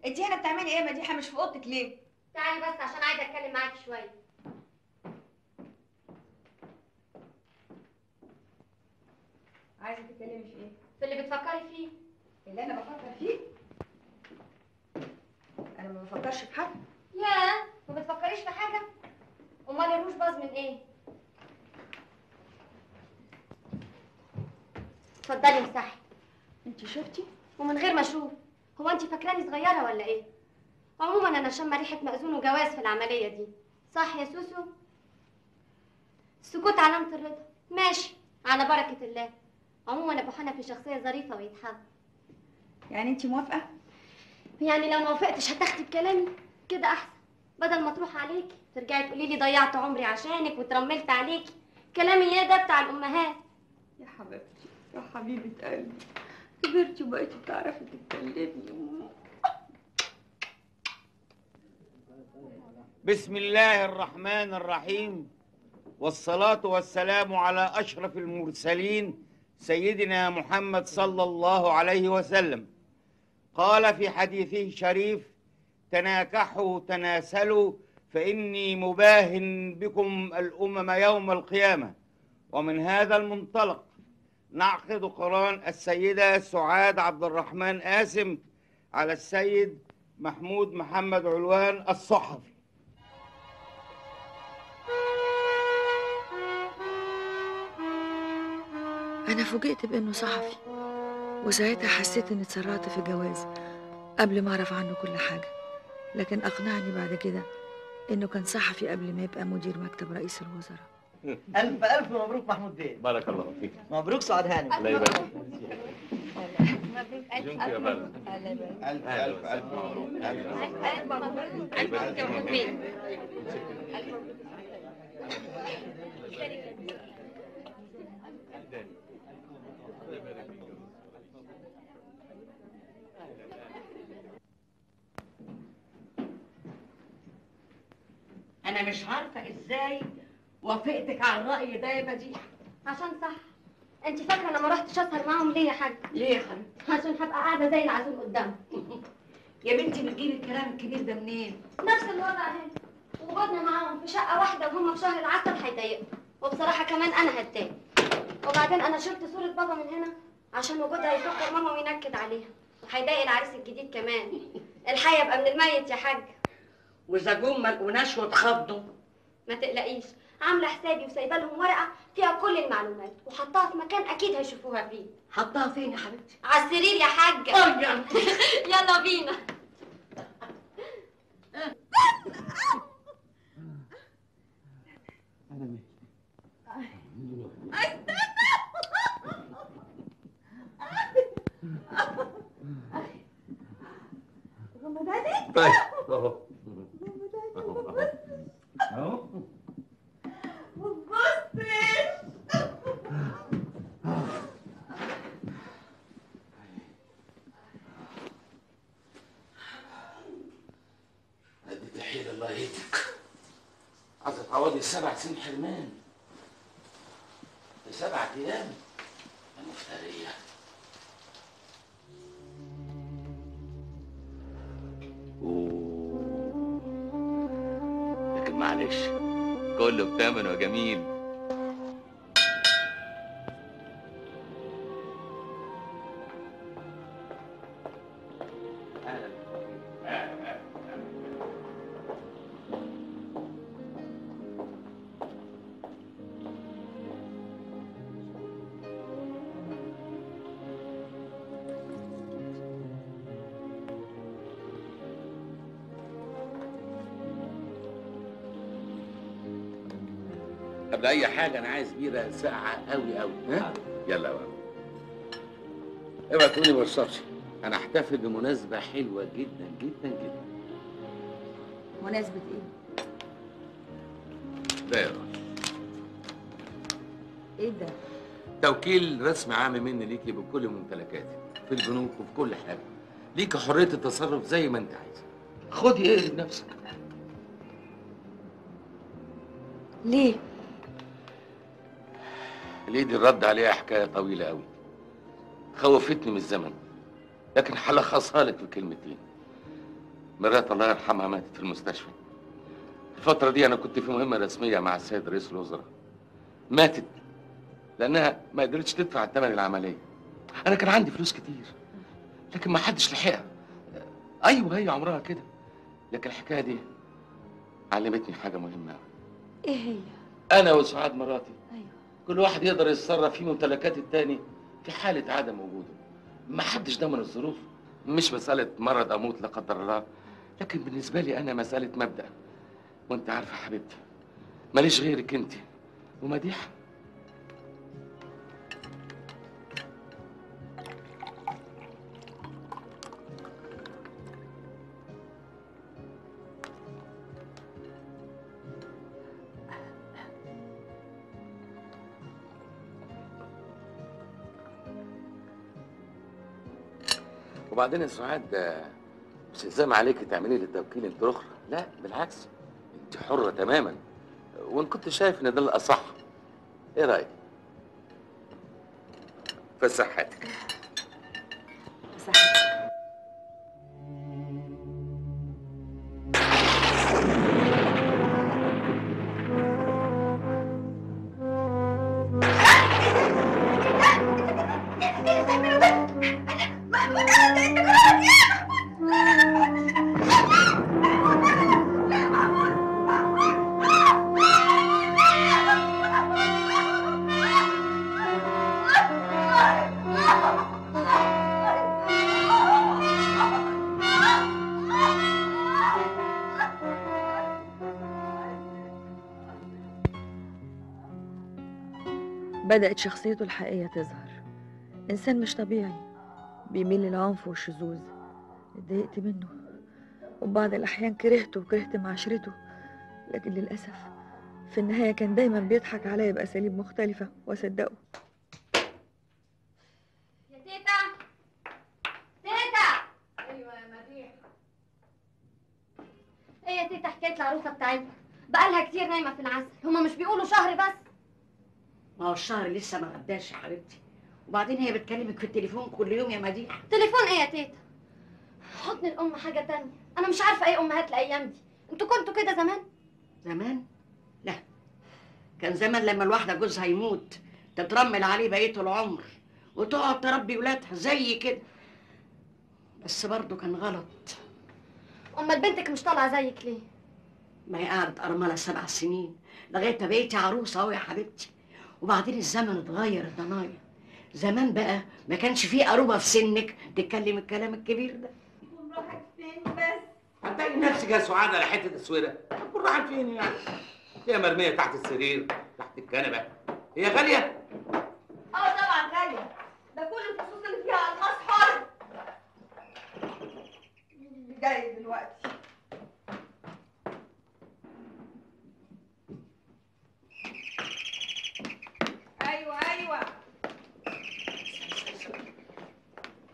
انت هنا بتعملي ايه يا مديحه؟ مش في اوضتك ليه؟ تعالي بس عشان عايزه اتكلم معاكي شويه. عايزه تتكلمي في ايه؟ في اللي بتفكري فيه. اللي انا بفكر فيه؟ انا ما بفكرش في حاجه. ياه، ما بتفكريش في حاجه؟ امال الروش باظ من ايه؟ اتفضلي امسحي. انت شفتي؟ ومن غير ما اشوف. هو انت فاكراني صغيره ولا ايه؟ عموما انا شامه ريحه مأذون وجواز في العمليه دي. صح يا سوسو؟ السكوت علامه الرضا. ماشي على بركه الله. عموما ابو حنفي شخصيه ظريفه ويتحب. يعني انت موافقه؟ يعني لو ما وافقتش هتاخدي بكلامي كده احسن، بدل ما تروح عليكي ترجعي تقولي لي ضيعت عمري عشانك وترملت عليكي. كلامي ايه ده بتاع الامهات. يا حبيبتي يا حبيبه قلبي، كبرتي وبقيتي بتعرفي تتكلمي. بسم الله الرحمن الرحيم، والصلاة والسلام على أشرف المرسلين سيدنا محمد صلى الله عليه وسلم. قال في حديثه الشريف: تناكحوا تناسلوا فإني مباهن بكم الأمم يوم القيامة. ومن هذا المنطلق نعقد قران السيدة سعاد عبد الرحمن قاسم على السيد محمود محمد علوان الصحفي. أنا فوجئت بإنه صحفي، وساعتها حسيت إني اتسرعت في الجواز قبل ما أعرف عنه كل حاجة، لكن أقنعني بعد كده إنه كان صحفي قبل ما يبقى مدير مكتب رئيس الوزراء. ألف ألف مبروك محمود بيه. بارك الله فيك. مبروك سعاد هانم. الله يبارك. مبروك ألف يا بلد. ألف ألف ألف مبروك. ألف مبروك. ألف مبروك. انا مش عارفه ازاي وافقتك على الراي ده يا مديحه. عشان صح. انت فاكره انا ما رحتش اسهر معاهم ليه يا حاجه؟ ليه يا حبيبتي؟ عشان هبقى قاعده زي العزوم قدامهم. يا بنتي بتجيبي الكلام الكبير ده منين؟ نفس الوضع هنا، وجودنا معاهم في شقه واحده وهم في شهر العسل هيضايقهم، وبصراحه كمان انا هتضايق. وبعدين انا شلت صوره بابا من هنا عشان وجودها هيفكر ماما وينكد عليها، وهيضايق العريس الجديد كمان. الحي يبقى من الميت يا حاج. واذا جم ما لقوناش واتخضوا؟ ما تقلقيش، عامله حسابي وسايبه لهم ورقه فيها كل المعلومات، وحطها في مكان اكيد هيشوفوها فيه. حطها فين يا حبيبتي؟ على السرير يا حاجه. يلا بينا. طيب اهو اهو اديت حيل الله يهديك. عايزه تعوضي 7 سنين حرمان في 7 ايام يا مفتريه. لكن معلش كله بتمنه يا جميل. قبل اي حاجه انا عايز بيره ساقعه قوي قوي. ها يلا بقى. اوعى تقولي ما بشربش. انا احتفل بمناسبه حلوه جدا جدا جدا. مناسبة ايه؟ ده يا راجل ايه ده؟ توكيل رسمي عام مني ليكي بكل ممتلكاتك في البنوك وفي كل حاجه. ليكي حريه التصرف زي ما انت عايزه. خدي ايه لنفسك. ليه؟ الايد الرد عليها حكايه طويله قوي. خوفتني من الزمن، لكن هلخصها لك في كلمتين. مرات الله يرحمها ماتت في المستشفى. الفتره دي انا كنت في مهمه رسميه مع السيد رئيس الوزراء. ماتت لانها ما قدرتش تدفع ثمن العمليه. انا كان عندي فلوس كتير لكن ما حدش لحقها. ايوه هي عمرها كده، لكن الحكايه دي علمتني حاجه مهمه قوي. ايه هي؟ انا وسعاد مراتي كل واحد يقدر يتصرف في ممتلكات التاني في حالة عدم وجوده. ما حدش ضمن الظروف. مش مسألة مرض أموت لا قدر الله، لكن بالنسبة لي أنا مسألة مبدأ. وأنت عارفة حبيبتي ماليش غيرك أنت ومديحة. وبعدين يا سعاد مش الزام عليكي تعملي لي توكيل انت اخرى، لا بالعكس انت حره تماما، وان كنت شايف ان ده الاصح. ايه رايك؟ في صحتك. بدأت شخصيته الحقيقية تظهر. إنسان مش طبيعي، بيميل للعنف والشذوذ. اتضايقت منه، وبعض الأحيان كرهته وكرهت معاشرته، لكن للأسف في النهاية كان دايما بيضحك عليا بأساليب مختلفة وأصدقه. يا تيتا، تيتا. ايوه يا مديحة. ايه يا تيتا حكاية العروسة بتاعتنا؟ بقالها كتير نايمة في العسل، هما مش بيقولوا شهر بس؟ ما هو الشهر لسه ما غداش يا حبيبتي، وبعدين هي بتكلمك في التليفون كل يوم يا مديحة. تليفون ايه يا تيتا؟ حضن الأم حاجة تانية، أنا مش عارفة ايه أمهات الأيام دي، انتوا كنتوا كده زمان؟ زمان؟ لا، كان زمان لما الواحدة جوزها يموت تترمل عليه بقية العمر، وتقعد تربي ولادها زي كده. بس برضه كان غلط. امال بنتك مش طالعه زيك ليه؟ ما هي قعدت أرملة 7 سنين لغاية ما بقيتي عروسة أهو يا حبيبتي. وبعدين الزمن اتغير يا ضنايا. زمان بقى ما كانش فيه قروبة في سنك تتكلم الكلام الكبير ده. راحت فين بس؟ هتلاقي نفسك يا سعاد على حته السويره، هتكون راحت فين يعني؟ هي مرميه تحت السرير، تحت الكنبه. هي غاليه؟ اه طبعا غالية، ده كل الفصوص اللي فيها ألماس حر. مين اللي جاي دلوقتي؟ ايوه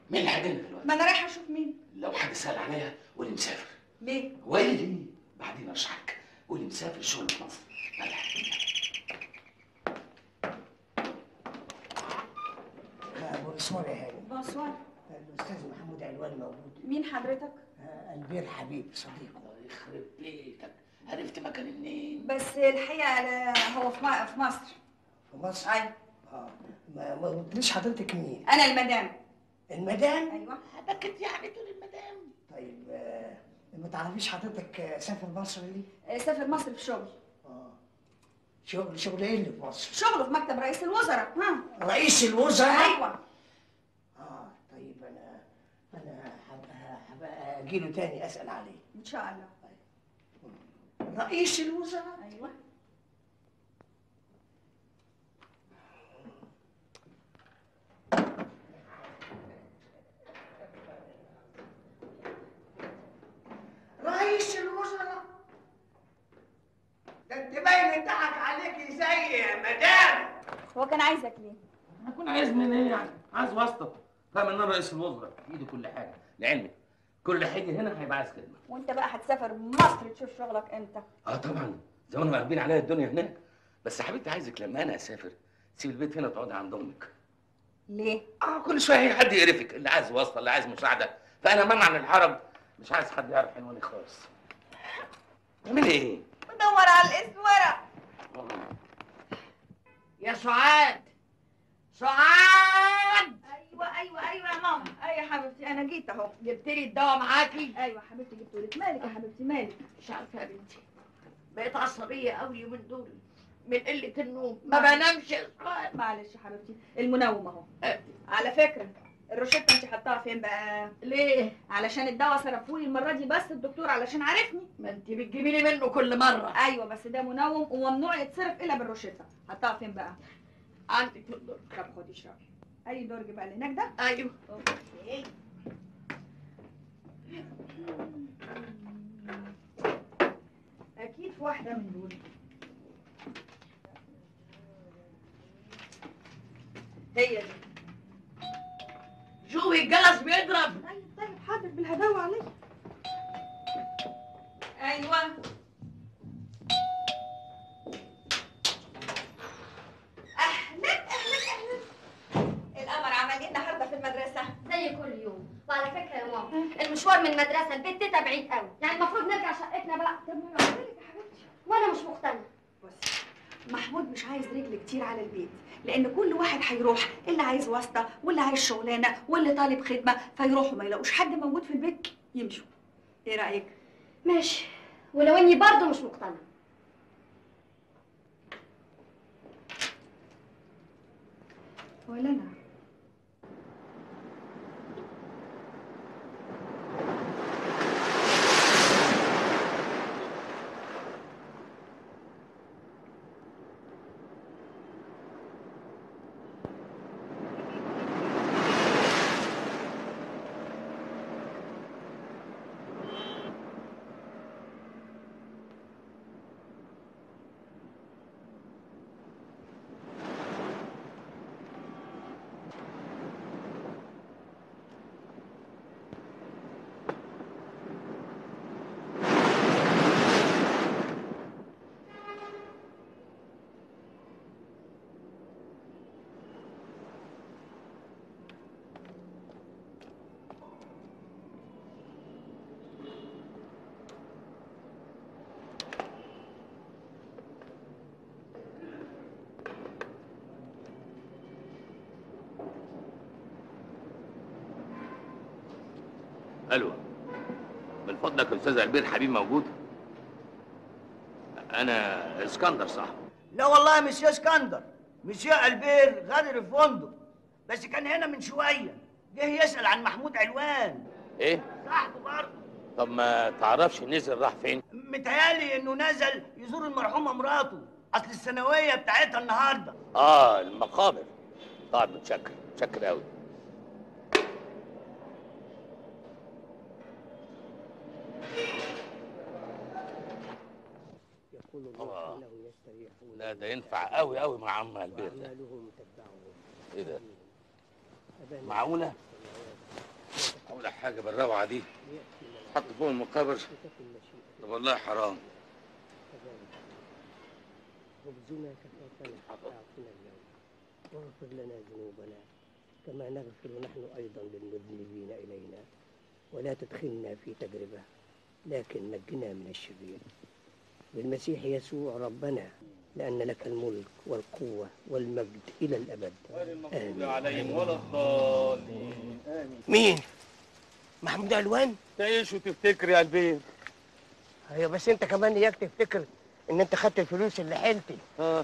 مين اللي هيجينا دلوقتي؟ ما انا رايحه اشوف مين. لو حد سال عليا قولي مسافر. ليه؟ وقالي ليه؟ بعدين اشرحك. قولي مسافر شغل في مصر. بونسوار يا هاني. بونسوار. الاستاذ محمود علوان موجود. مين حضرتك؟ البير حبيب صديقه. الله يخرب بيتك، عرفت مكان منين؟ بس الحقيقه هو في مصر. في مصر؟ ايوه. ما قلتليش حضرتك مين؟ انا المدام. المدام؟ ايوه. بكت يعني تقول المدام. طيب ما تعرفيش حضرتك سافر مصر ليه؟ سافر مصر في شغل. شغل ايه اللي في مصر؟ شغله في مكتب رئيس الوزراء. رئيس الوزراء؟ ايوه. طيب انا هبقى اجيله تاني اسال عليه. ان شاء الله. رئيس الوزراء؟ ايوه. رئيس الوزراء؟ ده انت باين ضحك عليكي زي يا مدام. هو كان عايزك ليه؟ هكون عايزني ايه يعني؟ عايز واسطه. فاهم ان انا رئيس الوزراء في ايدي كل حاجه، لعلمك كل حاجه هنا هيبقى عايز خدمه. وانت بقى هتسافر مصر تشوف شغلك امتى؟ طبعا زمان مقلبين عليا الدنيا هناك. بس يا حبيبتي عايزك لما انا اسافر تسيب البيت هنا وتقعدي عند امك. ليه؟ كل شويه حد يقرفك، اللي عايز واسطه اللي عايز مساعده، فانا منع من الحرج، مش عايز حد يعرف عنواني خالص. تعملي ايه؟ بدور على الاسوره. يا سعاد. سعاد. ايوه يا ماما. ايوه يا حبيبتي انا جيت اهو. جبت لي الدواء معاكي؟ ايوه حبيبتي جبتهولك. مالك يا حبيبتي مالك؟ مش عارفه يا بنتي، بقيت عصبيه قوي من دول، من قله النوم، ما بنامش يا سعاد. معلش يا حبيبتي، المنوم اهو. على فكره الروشته انت حطاها فين بقى؟ ليه؟ علشان الدواء صرفولي المره دي بس الدكتور علشان عارفني. ما انت بتجيبي لي منه كل مره. ايوه بس ده منوم وممنوع يتصرف الا بالروشته. حطاها فين بقى؟ عندك في الدرج. طب خدي اشربي. اي درج بقى اللي هناك ده؟ ايوه. اوكي. اكيد في واحده من دول. هي دي. شوفي الجرس بيضرب. طيب حاضر بالهداوه عليك. ايوه. اهلا. القمر عمل ايه النهارده في المدرسه؟ زي كل يوم. وعلى فكره يا ماما المشوار من المدرسه لبيت تيتا بعيد قوي، يعني المفروض نرجع شقتنا بقى. طب ما انا قلت لك يا حبيبتي. وانا مش مقتنعه. بصي محمود مش عايز رجل كتير على البيت، لان كل واحد هيروح، اللي عايز واسطه واللي عايز شغلانه واللي طالب خدمه، فيروحوا ما يلاقوش حد موجود في البيت يمشوا. ايه رايك؟ ماشي، ولو اني برضه مش مقتنعه. ولا انا. الو، من فضلك الاستاذ البير حبيب موجود؟ انا اسكندر صح؟ لا والله مسيو اسكندر، مسيو البير غادر الفندق، بس كان هنا من شويه، جه يسال عن محمود علوان. ايه؟ صاحبه برضه. طب ما تعرفش نزل راح فين؟ متهيألي انه نزل يزور المرحومه مراته، اصل الثانويه بتاعتها النهارده. المقابر. طيب متشكر، متشكر قوي. لا ده ينفع قوي قوي مع عم البير ده. ايه ده؟ معقولة؟ معقولة حاجة بالروعة دي؟ حط فوق المقابر؟ طب والله حرام. خبزنا كفافنا أعطنا اليوم واغفر لنا ذنوبنا كما نغفر نحن أيضا للمذنبين إلينا ولا تدخلنا في تجربة لكن نجنا من الشرير بالمسيح يسوع ربنا لأن لك الملك والقوة والمجد إلى الأبد آمين. عليهم ولا الضالين. مين؟ محمود علوان؟ تعيش وتفتكر يا البير. ايوه بس انت كمان اياك تفتكر ان انت خدت الفلوس اللي حيلتي.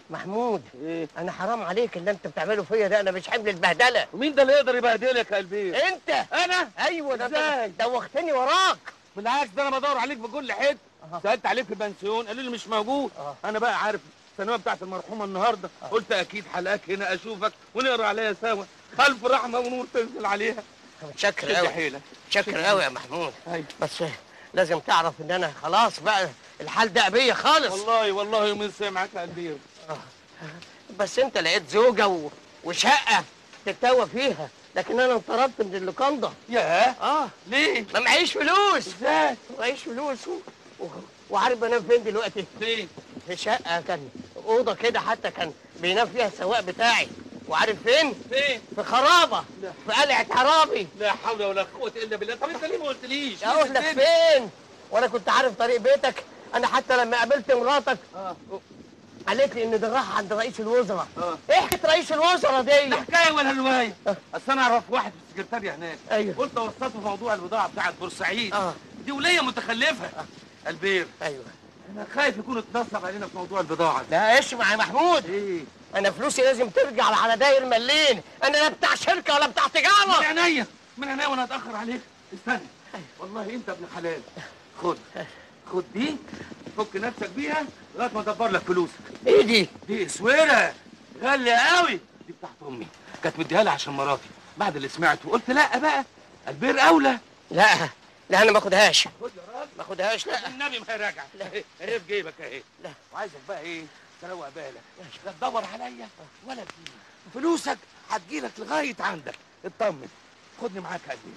محمود ايه؟ انا حرام عليك اللي انت بتعمله فيا ده، انا مش حمل البهدله. ومين ده اللي يقدر يبهدلك يا البير؟ انت. انا؟ ايوه ده ازاي؟ دوختني وراك. بالعكس ده انا بدور عليك في كل حته. سالت عليك في البنسيون قالوا لي مش موجود. انا بقى عارف الثانويه بتاعت المرحومه النهارده، قلت اكيد حلقاك هنا اشوفك ونقرا عليها سوا، خلف رحمه ونور تنزل عليها. متشكر قوي. متشكر قوي يا محمود. بس لازم تعرف ان انا خلاص بقى الحال ده بيا خالص. والله يومين سامعك يا البير. بس انت لقيت زوجه وشقه تتوه فيها، لكن انا انطردت من اللوكاندا. ياه؟ ليه؟ ما معيش فلوس. ازاي؟ معيش فلوس وعارف بنام فين دلوقتي؟ فين؟ في شقه، كان اوضه كده حتى كان بينام فيها السواق بتاعي. وعارف فين؟ فين؟ في خرابه، في قلعه عرابي. لا حول ولا قوه الا بالله. طب انت ليه ما قلتليش؟ اقول لك فين؟ وانا كنت عارف طريق بيتك. انا حتى لما قابلت مراتك قالت لي ان ده راح عند رئيس الوزراء. ايه حكايه رئيس الوزراء دي؟ لا حكايه ولا روايه. اصل انا اعرف واحد في السكرتاريه هناك. ايوه. قلت اوسطه في موضوع البضاعه بتاعت بورسعيد. دي وليه متخلفه. البير. ايوه. انا خايف يكون اتنصب علينا في موضوع البضاعه دي. لا اسمع يا محمود. ايه؟ انا فلوسي لازم ترجع على داير مليين. انا لا بتاع شركه ولا بتاع تجاره. من عينيا من عينيا وانا هتاخر عليك. استنى. والله انت ابن حلال. خد دي فك نفسك بيها لغايه ما ادبر لك فلوسك. ايه دي؟ دي اسوره غاليه قوي. دي بتاعت امي، كانت مديها لي عشان مراتي. بعد اللي سمعته قلت لا بقى البير اولى. لا انا ما اخدهاش. خد يا راجل. ما اخدهاش. لا النبي ما هي راجعه. اهي في جيبك اهي. لا وعايزك بقى ايه تروق بالك، لا تدور عليا ولا تجيلي. فلوسك هتجيلك لغايه عندك. اطمن. خدني معاك يا البير.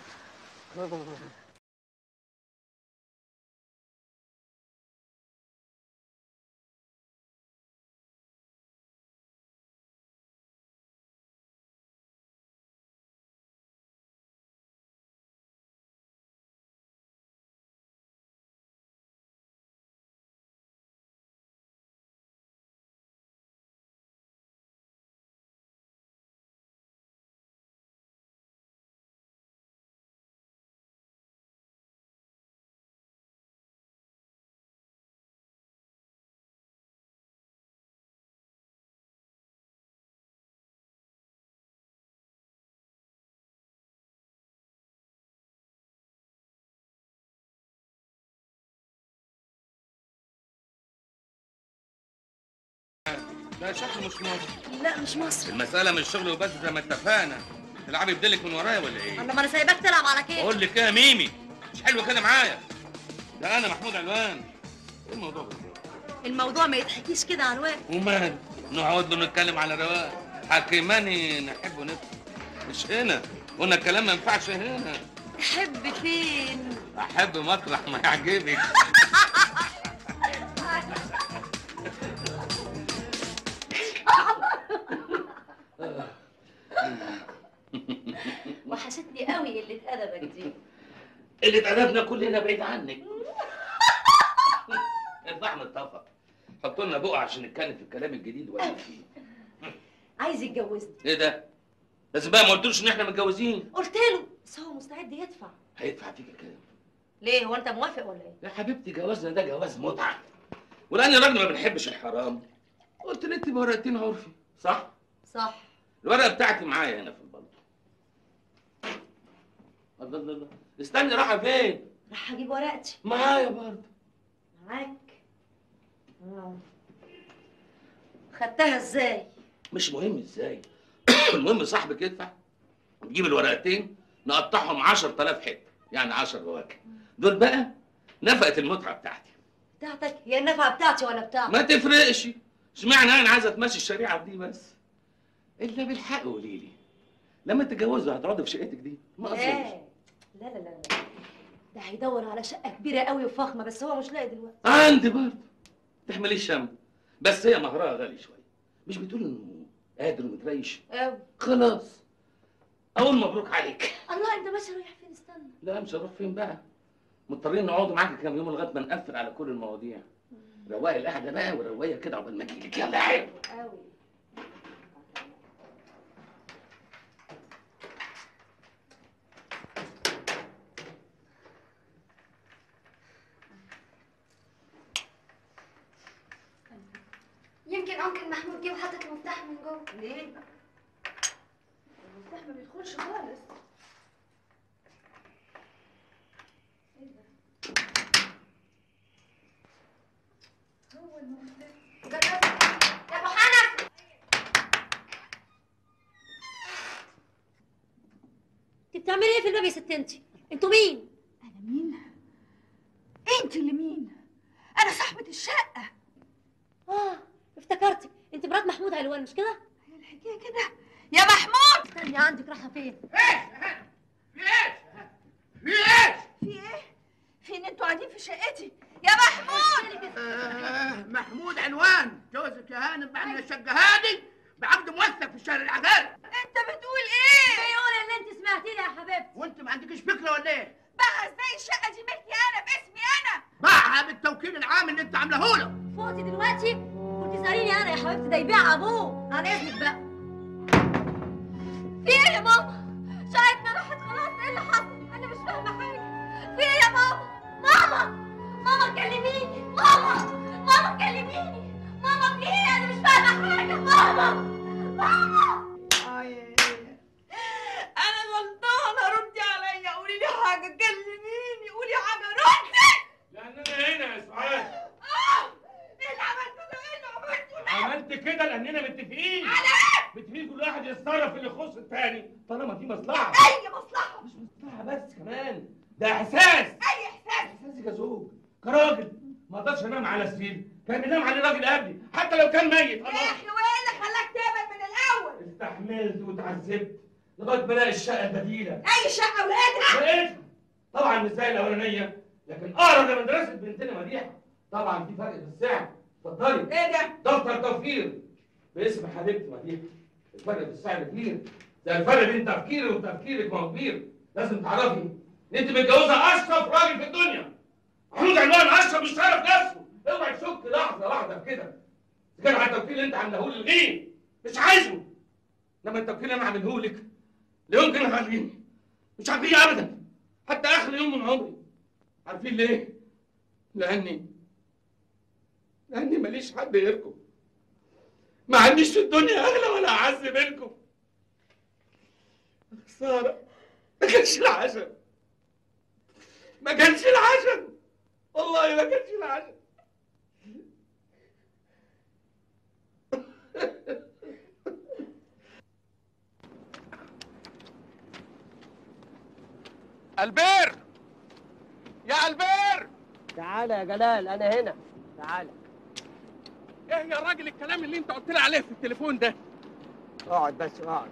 لا شكله مش مصر. لا مش مصر. المسألة مش شغل وبس زي ما اتفقنا. تلعبي بديلك من ورايا ولا ايه؟ ما انا سايباك تلعب على كده. بقول لك ايه يا ميمي؟ مش حلو كده معايا. ده انا محمود علوان. ايه الموضوع بالظبط؟ الموضوع ما يتحكيش كده على الواقع. ومال؟ نقعد له نتكلم على رواق. حكيماني نحب ونفهم. مش هنا. قلنا الكلام ما ينفعش هنا. تحب فين؟ احب مطرح ما يعجبك. وحشتني قوي قلة أدبك دي. قلة أدبنا كلنا بعيد عنك. الفحم اتطفى. حطوا لنا بقى عشان نتكلم في الكلام الجديد ولا فيه. عايز يتجوزني. ايه ده؟ لازم بقى ما قلتلوش ان احنا متجوزين. قلت له بس هو مستعد يدفع. هيدفع فيك كام؟ ليه هو انت موافق ولا ايه؟ يا حبيبتي جوازنا ده جواز متعه، ولاني راجل ما بنحبش الحرام قلت نكتب ورقتين عرفي، صح؟ صح. الورقه بتاعتي معايا هنا في البلطو. الله الله الله، استني رايحه فين؟ راح اجيب ورقتي. معايا برضه. معاك؟ خدتها ازاي؟ مش مهم ازاي، المهم صاحبك يدفع، نجيب الورقتين نقطعهم 10000 حته، يعني 10 فواكه. دول بقى نفقه المتعه بتاعتي. بتاعتك؟ هي النفقه بتاعتي ولا بتاعتك؟ ما تفرقش، اشمعنى انا عايزه تمشي الشريعه دي بس؟ الا بالحق قولي لي، لما تتجوزوا هتقعدوا في شقتك دي؟ ما اظنش. لا لا لا لا، ده هيدور على شقه كبيره قوي وفخمه، بس هو مش لاقي دلوقتي. عندي برضه، تحمليش شم، بس هي مهرها غالي شويه. مش بتقول انه قادر ومتريش؟ قوي. خلاص، اقول مبروك عليك. الله، انت ماشي رايح فين؟ استنى. لا مش هروح فين بقى، مضطرين نقعدوا معاك كام يوم لغايه ما نقفل على كل المواضيع. رواقي القعده بقى وروقيها كده عقبال ما اجيلك. يلا يا عيب. قوي. يمكن انكل محمود جه وحطت المفتاح من جوه. ليه؟ المفتاح ما بيدخلش خالص. ايه ده؟ هو المفتاح. يا ابو حنف، انت بتعملي ايه في الباب يا ست انت؟ انتوا مين؟ انا مين؟ انت اللي مين؟ انا صاحبة الشقة. افتكرتك، انت مرات محمود علوان مش كده؟ هي الحكاية كده؟ يا محمود! استني، عندك رايحة فين؟ في ايه؟ في ان انتوا قاعدين في شقتي؟ يا محمود! محمود علوان جوزك يا هانم بعد ما الشقة هادي بعقد موثق في الشهر العقاري. انت بتقول ايه؟ بيقول اللي انت سمعتيه يا حبيبتي. وانت ما عندكش فكرة ولا ايه؟ بقى ازاي الشقة دي ملكي انا باسمي انا؟ باعها بالتوكيل العام اللي انت عاملاه له. فوتي دلوقتي وتسأليني انا يا حبيبتي، ده يبيع ابوه. على اذنك بقى. في ايه يا ماما؟ شقتنا راحت خلاص، ايه اللي حصل؟ انا مش فاهمة حاجة. في ايه يا ماما؟ ماما كلميني. ماما كلميني. ماما في ايه؟ انا مش فاهمة حاجة. ماما انا غلطانة، ردي عليا، قولي لي حاجة، كلميني، قولي حاجة، ردي. لان انا هنا يا سعاد. ايه اللي عملته ده؟ ايه اللي عملته ده؟ عملت كده لاننا متفقين. على ايه؟ متفقين كل واحد يتصرف اللي يخص التاني طالما دي مصلحه. اي مصلحة؟ مش مصلحه بس، كمان ده احساس. اي احساس؟ احساسي كزوج، كراجل ما اقدرش انام على سرير كان بينام عليه راجل قبلي حتى لو كان ميت. يا اخي وايه اللي خلاك تقبل من الاول؟ استحملت واتعذبت لغايه ما الاقي الشقه البديله. اي شقة ولقيتها؟ لقيتها طبعا مش زي الاولانيه، لكن اقرب لمدرسه بنتنا مديحه. طبعا في فرق في السعر. اتفضلي. ايه ده؟ دفتر توفير باسم حبيبتي مديحه. الفرق في السعر كبير، زي الفرق بين تفكيري وتفكيرك، ما هو كبير. لازم تعرفي ان انت متجوزه اشرف راجل في الدنيا. محمود علوان اشرف مش شرف نفسه. اوعي تشك لحظه واحده في كده. اذا كان على التوكيل اللي انت عامله لي الغيه مش عايزه، انما التوكيل اللي انا عامله لك لا يمكن اخليه، مش هخليه ابدا حتى اخر يوم من عمري. عارفين ليه؟ لاني ماليش حد غيركم. ما عنديش في الدنيا اغلى ولا اعز منكم. خساره، ما كانش العشم، ما كانش العشم، والله ما كانش العشم. البير يا البير، تعالى يا جلال، انا هنا. تعالى. ايه يا راجل الكلام اللي انت قلت لي عليه في التليفون ده؟ اقعد بس اقعد.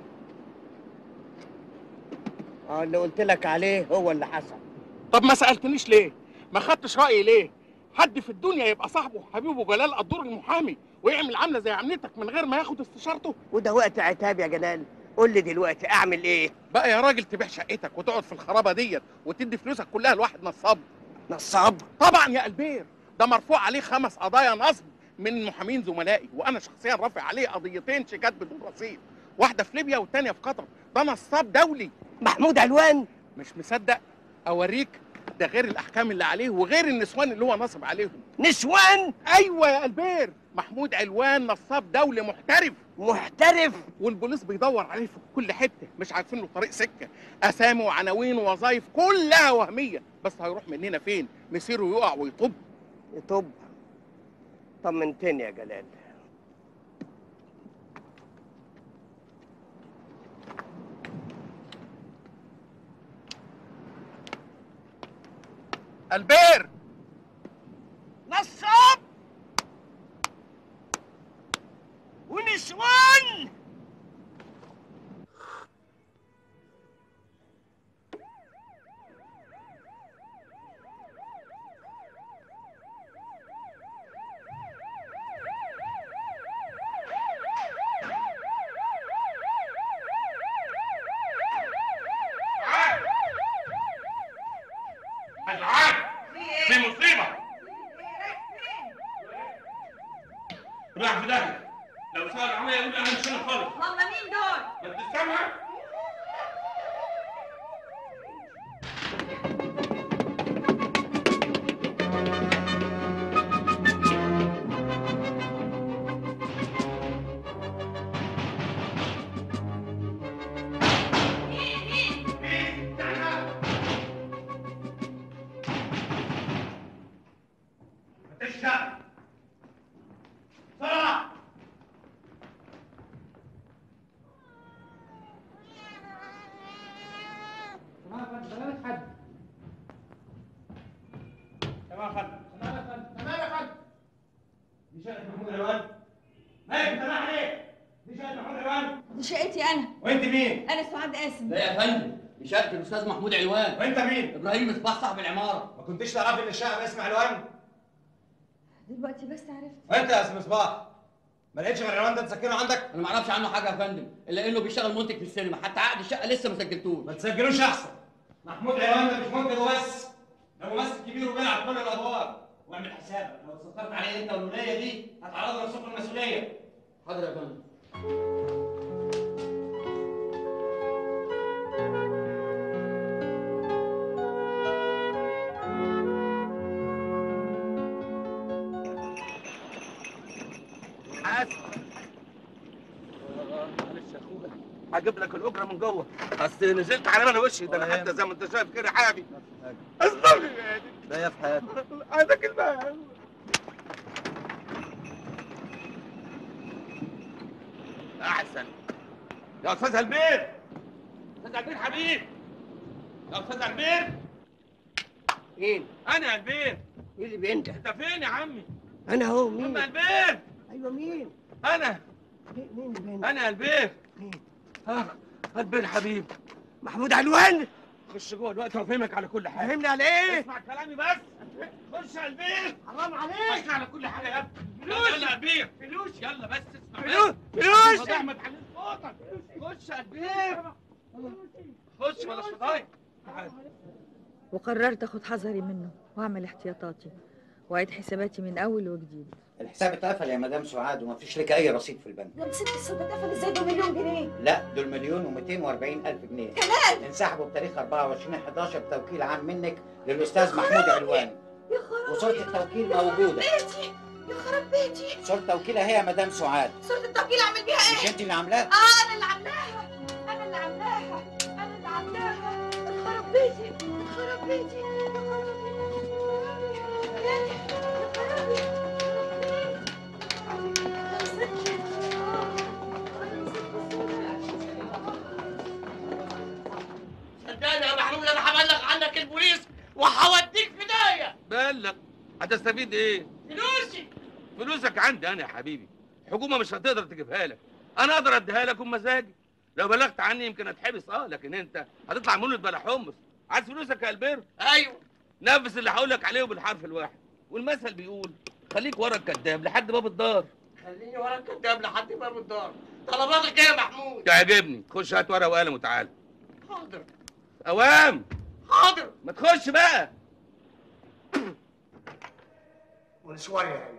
اللي قلت لك عليه هو اللي حصل. طب ما سالتنيش ليه؟ ما خدتش رايي ليه؟ حد في الدنيا يبقى صاحبه وحبيبه جلال الدور المحامي ويعمل عامله زي عملتك من غير ما ياخد استشارته؟ وده وقت عتاب يا جلال. قول لي دلوقتي اعمل ايه؟ بقى يا راجل تبيع شقتك وتقعد في الخرابه ديت وتدي فلوسك كلها لواحد نصاب؟ نصاب؟ طبعا يا البير، ده مرفوع عليه 5 قضايا نصب من محامين زملائي، وانا شخصيا رافع عليه قضيتين شيكات بدون رصيد، واحده في ليبيا والتانيه في قطر. ده نصاب دولي. محمود علوان؟ مش مصدق؟ اوريك، ده غير الاحكام اللي عليه وغير النسوان اللي هو نصب عليهم. نسوان؟ ايوه يا البير، محمود علوان نصاب دولي محترف. محترف؟ والبوليس بيدور عليه في كل حته، مش عارفين له طريق سكه، اسامي وعناوين ووظايف كلها وهميه، بس هيروح مننا فين؟ مسيره يقع ويطب. يطب؟ طمنتني يا جلال. البير نصاب ونسوان. في مصيبة. راح في داهية. لو سأل عمي يقول أنا مش هنا خالص. والله مين دول؟ ما تستمع. دي شقتي انا. وانت مين؟ انا سعاد قاسم. لا يا فندم، دي شقة الأستاذ محمود علوان. وانت مين؟ إبراهيم مصباح صاحب العمارة. ما كنتش تعرفي ان الشقه باسم علوان؟ دلوقتي بس عرفت. وانت يا اسم مصباح ما لقيتش غير علوان ده تسكنه عندك؟ أنا ما أعرفش عنه حاجة يا فندم، إلا إنه بيشتغل منتج في السينما، حتى عقد الشقة لسه ما سجلتوش. ما تسجلوش احسن. محمود علوان ده مش منتج وبس، ده ممثل كبير وبيلعب كل الادوار. واعمل حسابك لو اتسترت عليه انت والولايه دي هتعرضوا نفسكم المسؤوليه. حاضر يا فندم. معلش يا اخويا، هجيب لك الاجره من جوه، اصل نزلت على انا وشي ده، انا حتى زي ما انت شايف كده حامي. اصدقني يعني. لا يا فهد. عندك المال. احسن يا استاذ البير. استاذ البير حبيبي. يا استاذ البير. مين؟ انا يا البير. مين اللي بينده؟ انت فين يا عمي؟ انا اهو. مين؟ عم البير. ايوه مين؟ انا. مين اللي بينده؟ انا يا البير. مين؟ البير حبيبي. محمود علوان. خش جوه دلوقتي وافهمك على كل حاجه. فهمني على ايه؟ اسمع كلامي بس. خش يا البير. حرام عليك. خش على كل حاجه يا ابني. فلوس. يلا يا البير. فلوس. يلا بس اسمع. فلوس. بس. فلوس. فضيح ما تعليش صوتك. خش يا البير. خش بلاش فضايح. تعال. وقررت اخد حذري منه واعمل احتياطاتي واعيد حساباتي من اول وجديد. الحساب اتقفل يا مدام سعاد ومفيش لك اي رصيد في البنك. ده ست السودا اتقفل ازاي؟ ده مليون جنيه. لا دول 1,240,000 جنيه كمان انسحبوا بتاريخ 24/11 بتوكيل عام منك للاستاذ محمود علوان. يا خرابي. وصورة التوكيل موجودة. بيتي يا خراب بيتي. صورة التوكيل اهي يا مدام سعاد. صورة التوكيل اعمل بيها ايه؟ مش انت اللي عاملاها؟ انا اللي عاملاها. انا اللي عاملاها. انا اللي عاملاها. خراب بيتي. خراب بيتي. يا خرابي. صدقني يا محمود انا هبلغ عنك البوليس وهوديك في داهيه. بلغ. هتستفيد ايه؟ فلوسي. فلوسك عندي انا يا حبيبي. الحكومه مش هتقدر تجيبها لك، انا اقدر اديها لك بمزاجي. لو بلغت عني يمكن اتحبس، لكن انت هتطلع مولد بلا حمص. عايز فلوسك يا البير؟ ايوه. نفذ اللي هقول لك عليه بالحرف الواحد، والمثل بيقول خليك ورا الكداب لحد باب الدار. خليني ورا الكداب لحد باب الدار. طلباتك ايه يا محمود؟ تعجبني. خش هات ورقه وقلم وتعالى. حاضر. اوام. حاضر. ما تخش بقى. ونسوان يا عيني.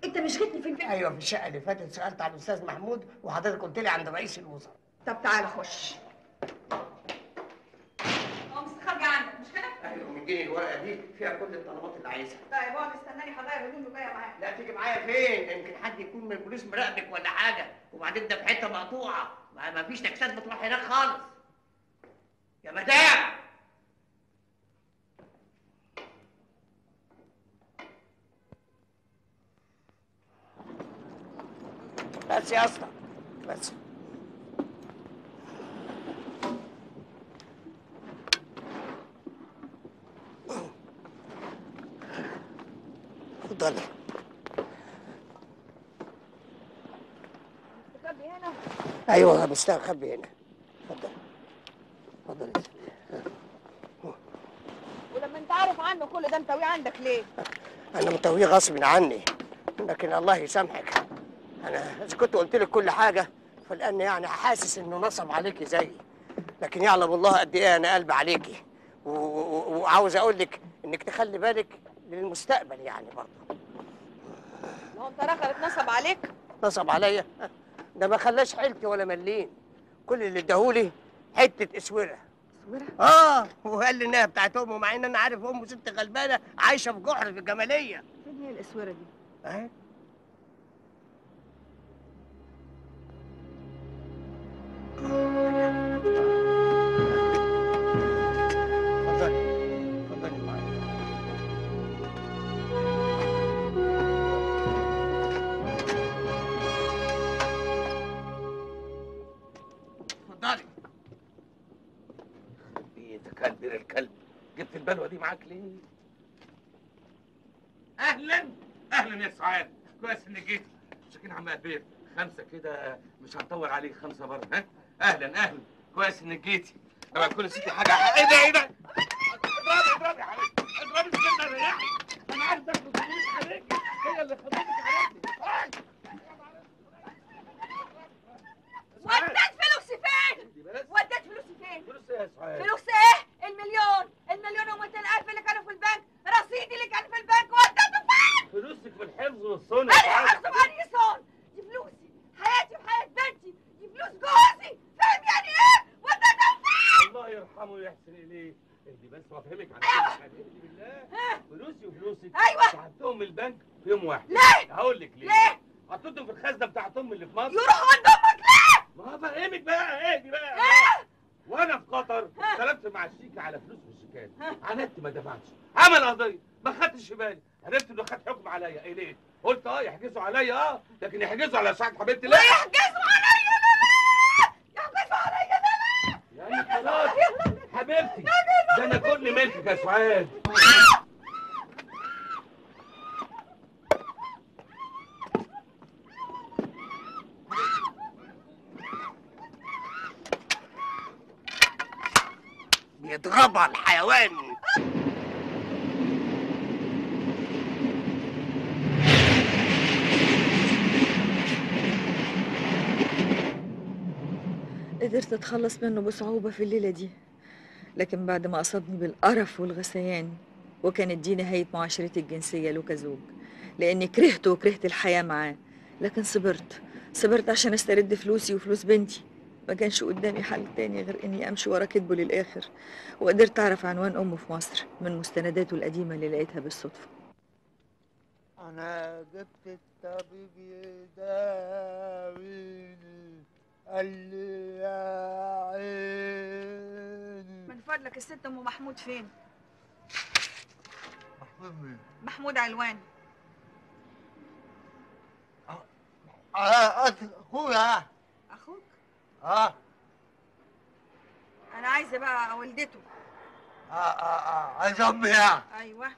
انت مش جيتني في البيت؟ ايوه في الشقه اللي فاتت سالت على الاستاذ محمود وحضرتك قلت لي عند رئيس الوزراء. طب تعالى خش. هو مستخبي عندك مش كده؟ اديني الورقه دي فيها كل الطلبات اللي عايزها. طيب اقعد استناني هغير هدومي وجايه معاك. لا تيجي معايا فين؟ يمكن حد يكون من البوليس مراقبك ولا حاجه، وبعدين ده في حته مقطوعه، ما فيش تاكسات بتروح هناك خالص. يا مدام بس يا اسطى بس. اتفضلي. مستخبي هنا؟ ايوه مستخبي هنا. اتفضلي اتفضلي. ولما انت عارف عنه كل ده متويه عندك ليه؟ انا متويه غصب عني، لكن الله يسامحك، انا اذا كنت قلت لك كل حاجه فالان يعني حاسس انه نصب عليكي زيي، لكن يعلم الله قد ايه انا قلبي عليكي، وعاوز اقول لك انك تخلي بالك للمستقبل يعني برضه. ما هو انت رخر اتنصب عليك؟ نصب عليا؟ ده ما خلاش حيلتي ولا ملين، كل اللي اداهولي حته اسوره. اسوره؟ وقال لي انها بتاعت امه، مع ان انا عارف امه ست غلبانه عايشه في جحر في الجماليه. فين هي الاسوره دي؟ اهي. اتفضلي معايا. اتفضلي. انت كلب الكلب، جبت البلوه دي معاك ليه؟ اهلا اهلا يا سعاد، كويس انك جيت. شاكين عم قبير 5 كده مش هنطول عليك، 5 برضه. ها اهلا اهلا، كويس انك جيتي. اوعى تكوني نسيتي حاجه. ايه ده ايه ده؟ اضربي يا حبيبي، اضربي السكينه ريحي. انا عارف ده مش عليكي، هي اللي خطفتك عليكي. وديت فلوسي فين؟ وديت فلوسي فين؟ فلوس ايه يا سعاد؟ فلوس ايه؟ المليون و200,000 اللي كانوا في البنك، رصيدي اللي كان في البنك وديته فين؟ فلوسك في الحفظ والصون. انا حفظ بأني صون؟ دي فلوسي، حياتي وحياة بنتي، دي فلوس جوزي، فاهم يعني ايه؟ وديته فين؟ الله يرحمه ويحسن اليه. اهدي بس وافهمك على كل حاجه. اهدي بالله. فلوسي وفلوسك ايوه سحبتهم من البنك في يوم واحد. ليه؟ هقول لك ليه؟ ليه؟ حطيتهم في الخزنه بتاعت امي اللي في مصر. يروحوا عند امك ليه؟ ما هفهمك بقى. اهدي بقى. وانا في قطر استلمت مع الشيكه على فلوس والشيكات، عندت ما دفعتش، عمل قضيه ما خدتش في بالي، عرفت انه خد حكم عليا. ايه ليه؟ قلت يحجزوا عليا لكن يحجزوا على سعد حبيبتي لا. يحجزوا عليا لا، يحجزوا عليا لا. يعني خلاص حبيبتي، ده انا كل ملكك يا سعاد. بيضربها الحيوان. قدرت اتخلص منه بصعوبة في الليلة دي، لكن بعد ما أصابني بالقرف والغثيان، وكانت دي نهاية معاشرتي الجنسية له كزوج، لأني كرهته وكرهت الحياة معاه. لكن صبرت عشان استرد فلوسي وفلوس بنتي. ما كانش قدامي حل تاني غير اني امشي ورا كدبه للاخر، وقدرت اعرف عنوان امه في مصر من مستنداته القديمه اللي لقيتها بالصدفه. انا جبت الطبيب يداويني، قال لي يا عيني. من فضلك الست ام محمود فين؟ محمود مين؟ محمود علوان. اخويا. اخوك؟ انا عايزه بقى والدته. عايز امي يعني. ايوه.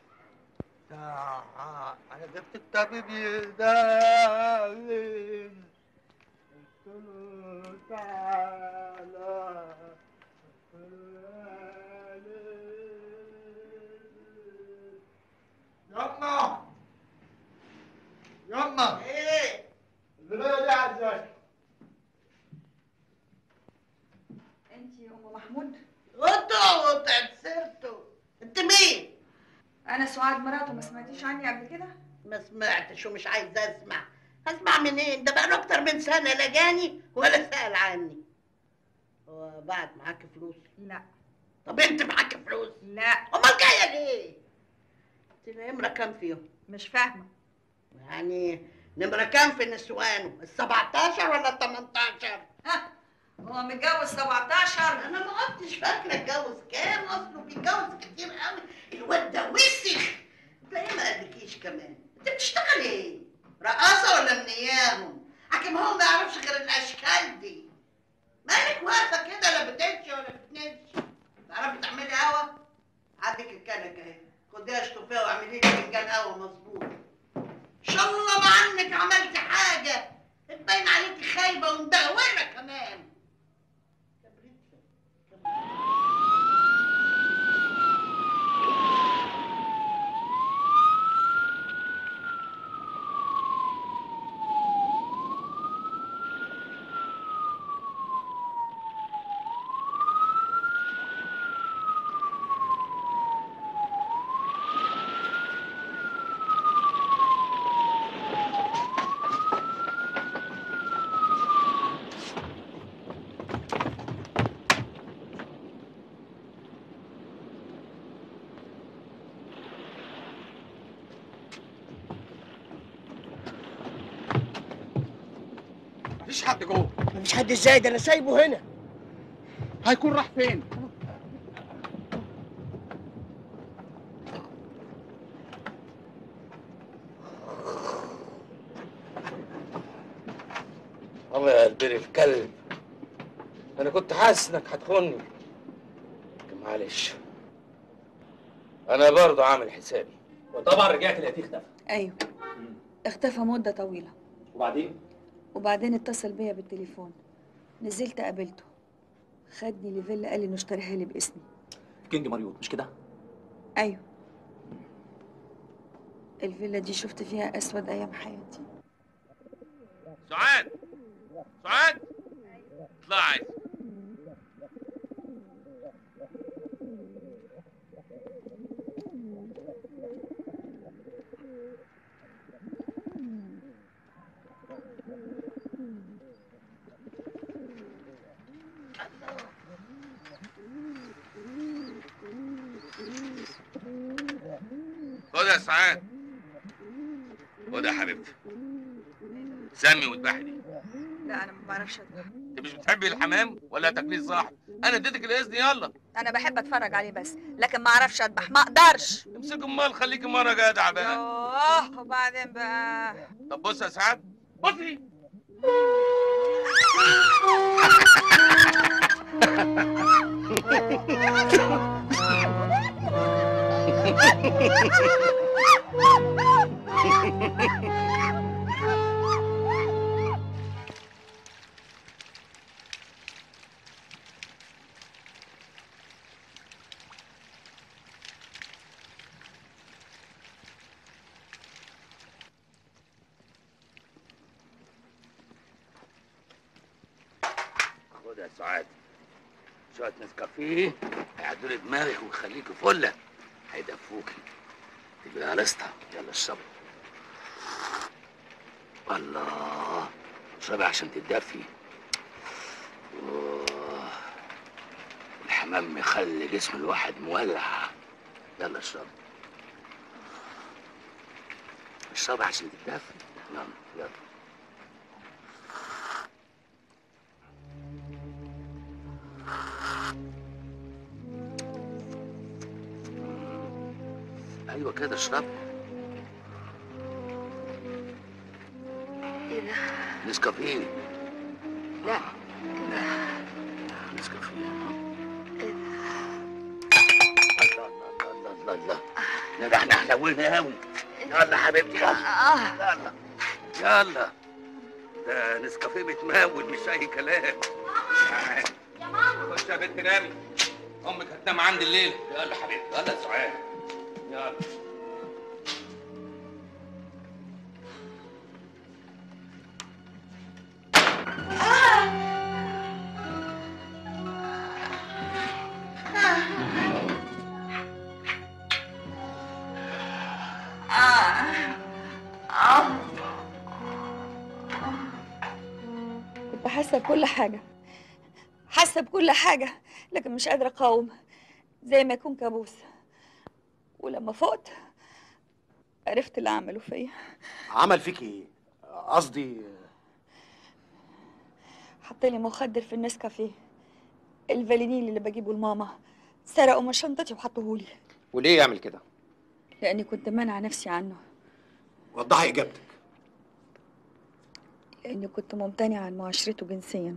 انا جبت الطبيب يداويني، قلت له تعالى يما ايه؟ البنايه دي عايزاك. انت ام محمود؟ انتوا سيرته. انت مين؟ انا سعاد مراته، ما سمعتيش عني قبل كده؟ ما سمعتش ومش عايزه اسمع. اسمع منين؟ ده بقى اكتر من سنه لا جاني ولا سأل عني. هو بعت معاك فلوس؟ لا. طب انت معاك فلوس؟ لا. امال جايه ليه؟ انت نمره كام فيهم؟ مش فاهمه. يعني نمره كام في نسوانه؟ ال 17 ولا ال 18؟ ها هو متجوز 17؟ انا ما عدتش فاكره اتجوز كام، اصله بيتجوز كتير قوي. الواد ده وسخ، تلاقيه ما قالكيش كمان. انت بتشتغلي ايه؟ رقاصه ولا منياهم؟ حكيم هو ما يعرفش غير الاشكال دي. مالك واقفه كده لا بتمشي ولا بتنمشي؟ تعرفي تعملي قهوه؟ عندك الكنكه اهي، خديها اشطفيها واعملي لي فنجان قهوه مظبوط. ان شاء الله ما عنك عملتي حاجه، تبين عليكي خايبه ومدهوره كمان. مفيش حد جوه. مفيش حد ازاي؟ ده انا سايبه هنا. هيكون راح فين؟ الله يا قلبي الكلب، انا كنت حاسس انك هتخوني، لكن معلش انا برضه عامل حسابي. وطبعا رجعت لقيتيه اختفى. ايوه اختفى مده طويله. وبعدين اتصل بيا بالتليفون، نزلت قابلته، خدني لفيلا قال لي انه اشتريها لي باسمي. في كينج ماريوت مش كده؟ ايوه الفيلا دي شفت فيها اسود ايام حياتي. سعاد سعاد اطلعي. خد يا سعاد، خد يا حبيبتي، سمي واذبحي دي. لا انا ما بعرفش اذبح. انت مش بتحبي الحمام ولا تاكليه صاحي؟ انا اديتك الاذن، يلا. انا بحب اتفرج عليه بس، لكن ما اعرفش اذبح، ما اقدرش. امسك امال، خليكي مره جدعه بقى. وبعدين بقى. طب بص يا سعاد، بصي. خد يا سعاد شوية نسكافيه هيعدوا لي دماغك ويخليكي فله، هيدفوكي تبقى خلصتها. يلا اشربي. الله، اشربي عشان تتدفي. الحمام يخلي جسم الواحد مولع. يلا اشربي اشربي عشان تتدفي. يلا يلا. ايوه كده اشربي. ايه ده؟ نسكافيه. لا نسكافيه. ايه ده؟ الله الله الله الله الله، ده احنا حلوينا قوي. يلا حبيبتي يلا يلا يلا. ده نسكافيه متمول مش اي كلام. يا ماما خش يا بنت نامي، امك هتنام عندي الليله. يلا حبيبتي يلا يا سعاد يلا. كنت حاسه بكل حاجه، حاسه بكل حاجه، لكن مش قادره اقاوم. زي ما يكون كابوس. ولما فقت عرفت اللي عمله فيا. عمل فيك ايه؟ قصدي حطلي مخدر في النسكافيه، الفالينيل اللي بجيبه لماما، سرقوا من شنطتي وحطوهولي. وليه يعمل كده؟ لاني كنت مانعه نفسي عنه. وضحي اجابتك. لاني كنت ممتنعه عن معاشرته جنسيا،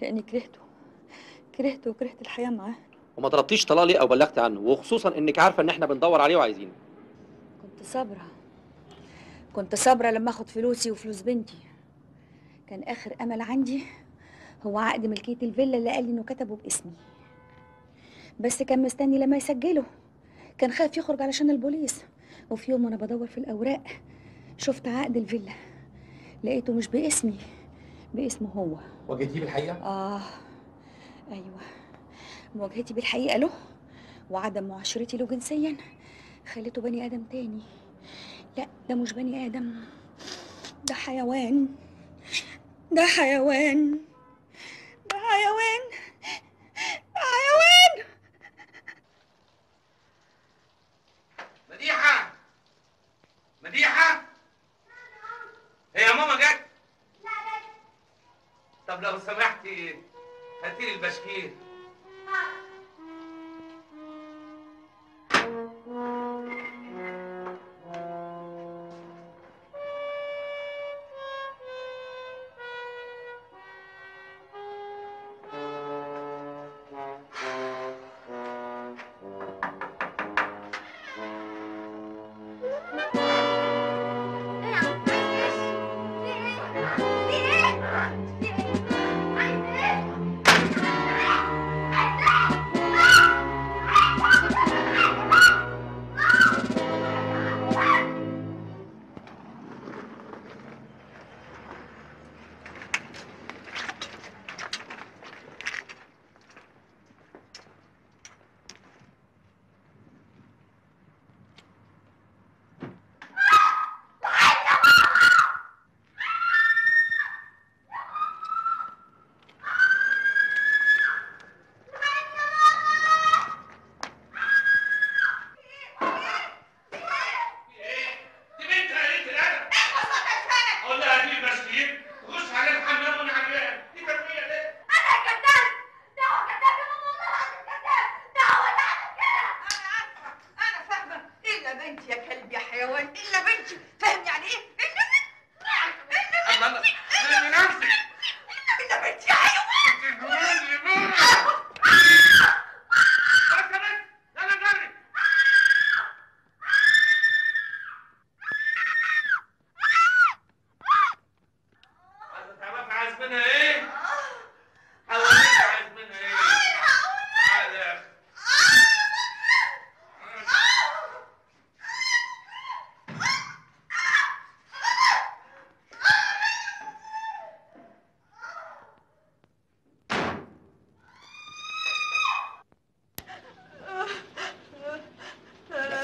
لاني كرهته وكرهت الحياه معاه. وما ضربتيش طلاق ليه او بلغتي عنه، وخصوصا انك عارفه ان احنا بندور عليه وعايزينه؟ كنت صابره لما اخد فلوسي وفلوس بنتي. كان اخر امل عندي هو عقد ملكيه الفيلا اللي قال لي انه كتبه باسمي، بس كان مستني لما يسجله. كان خايف يخرج علشان البوليس. وفي يوم وانا بدور في الاوراق شفت عقد الفيلا، لقيته مش باسمي، باسمه هو. واجهتيه بالحقيقه؟ ايوه، مواجهتي بالحقيقه له وعدم معاشرتي له جنسيا خليته بني ادم تاني. لا، ده مش بني ادم، ده حيوان، ده حيوان، ده حيوان، ده حيوان. مديحة، مديحة، هي يا ماما جت؟ طب لو سمحتي هاتيلي البشكير.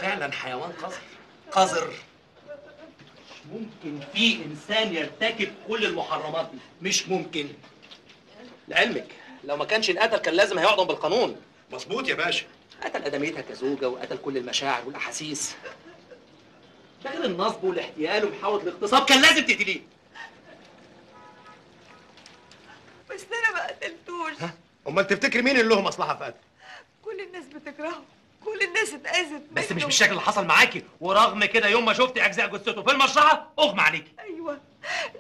فعلا حيوان قذر. مش ممكن في انسان يرتكب كل المحرمات دي، مش ممكن. لعلمك لو ما كانش انقتل كان لازم هيعدم بالقانون. مظبوط يا باشا. قتل ادميتها كزوجه وقتل كل المشاعر والاحاسيس. ده غير النصب والاحتيال ومحاوله الاغتصاب، كان لازم تقتليه. بس انا ما قتلتوش. امال تفتكر مين اللي له مصلحه في قتل؟ كل الناس بتكرهه، كل الناس اتأذت بس مش بالشكل اللي حصل معاكي، ورغم كده يوم ما شفتي اجزاء جثته في المشرحه اغمى عليكي. ايوه،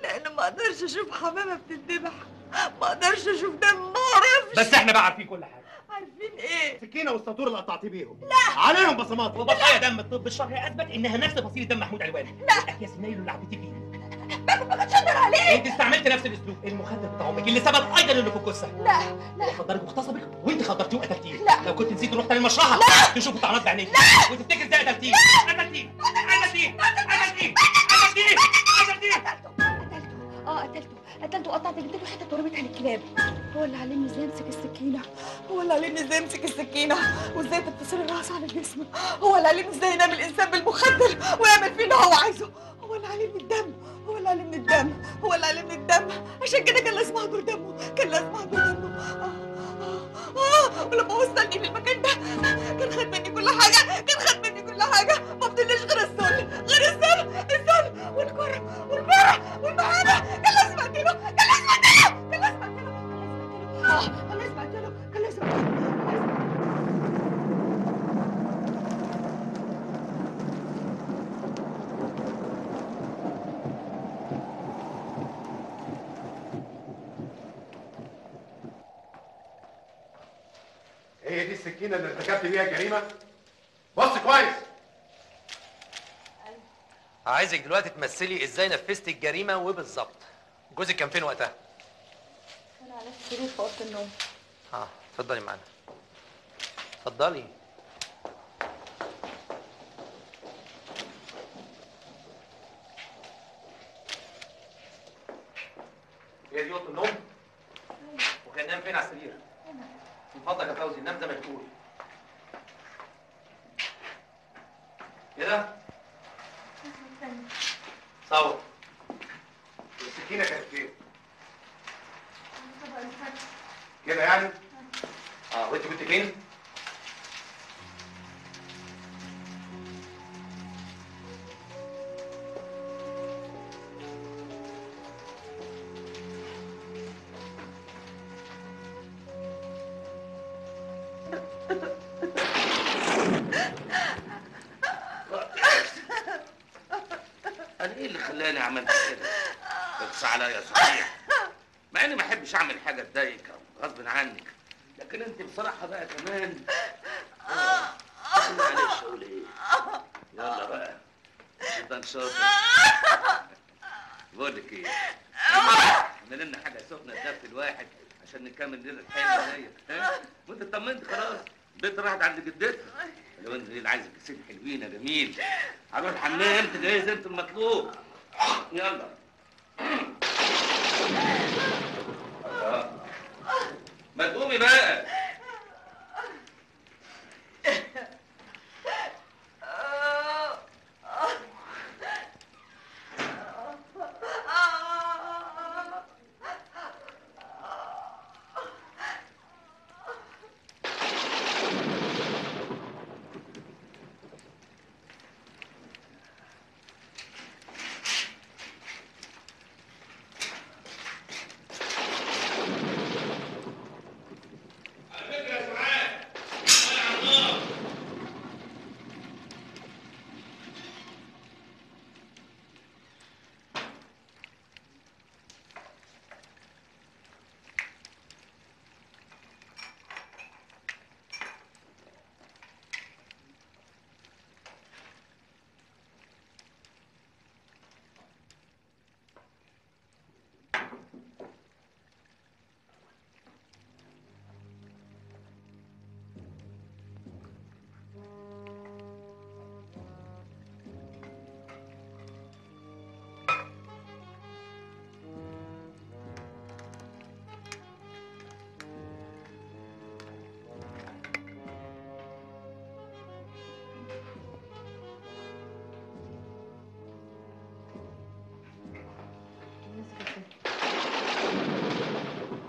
لان ما اقدرش اشوف حمامه بتتذبح، ما اقدرش اشوف دم، ما اعرفش. بس احنا بقى عارفين كل حاجه. عارفين ايه؟ السكينه والساطور اللي قطعتي بيهم لا، عليهم بصمات وبقايا دم الطب الشرعي اثبت انها نفس فصيله دم محمود علوان. لا، الاكياس النيل اللي عبيتي فيه ما كنتش اقدر عليه. انت استعملت نفس الاسلوب. المخدر بتاع امك اللي سبب ايضا انه في الجثه. لا هو خدرك واغتصبك وانت خدرتيه وقتلتيه. لا، لو كنت نسيت نروح تاني المشرحه لا تشوف الطعنات بعينيك وتفتكر ازاي قتلتيه. قتلته وقطعت جلدته حتت ورميتها للكلاب. هو اللي علمني ازاي امسك السكينه، هو اللي علمني ازاي امسك السكينه وازاي تتصل الراس على الجسم، هو اللي علمني ازاي ينام الانسان بالمخدر ويعمل فيه اللي هو عايزه، هو اللي علمني الدم، هو اللي علمني الدم، هو اللي علمني الدم. عشان كده كان لازم اهدر دمه، كان لازم اهدر دمه. ولما وصلني للمكان ده كان خد مني كل حاجه، كان خد مني كل حاجه، ما فضليش غير الذل، غير الذل والكره والمهانه. كان لازم اقتله، كان لازم اقتله، كان لازم اقتله، كان لازم اقتله، كان لازم اقتله. هي دي السكينة اللي ارتكبت بيها الجريمة؟ بص كويس. عايزك دلوقتي تمثلي ازاي نفذتي الجريمه وبالظبط. جوزك كان فين وقتها؟ كان على السرير في اوضه النوم. اتفضلي معانا. اتفضلي. هي دي اوضه النوم؟ وكان نام فين على السرير؟ من فضلك يا فوزي نام زي ما بتقول. كده؟ صور. السكينة كانت فين؟ كده يعني؟ وانت كنت فين؟ انا ايه اللي خلاني عملت كده؟ اقصى عليا صحيح، مع اني ما احبش اعمل حاجه تضايقك غصب عنك، لكن انت بصراحه بقى كمان معلش اقول ايه؟ يلا بقى انت شاطر. بقول لك ايه؟ اعمل لنا حاجه سخنه تدفي الواحد عشان نكمل ليله الحلوه ديت، ها؟ وانت اطمنت خلاص، البنت راحت عند جدتها. لو انت اللي عايزه كيسين حلوين يا جميل، هروح الحمام تجهز انت المطلوب. يلا. ما تقومي بقى.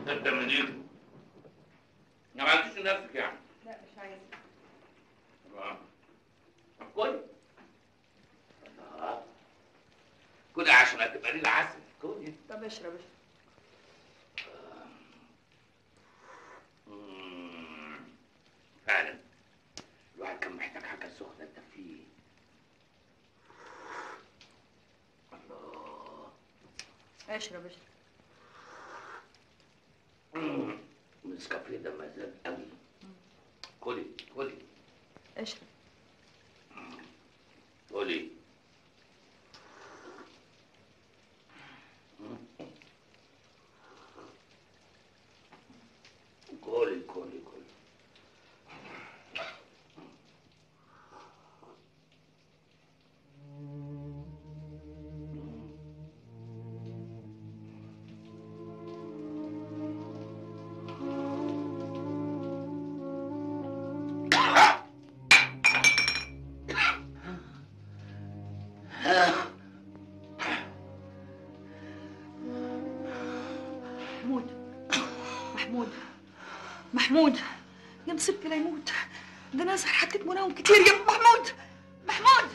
انت منين؟ ما عملتيش لنفسك يعني؟ لا مش عايزه. كل كل عشان هتبقى لي العسل. كل طب اشرب اشرب. فعلا الواحد كان محتاج حاجه سخنه تدفيه. الله. اشرب اشرب. النسكافيه ده مزاج قوي. كلي كلي. اشرب. كلي. كلي كلي كلي. محمود يا مصيبتي لا يموت، ده نازل حطيت مناوم كتير يا محمود. محمود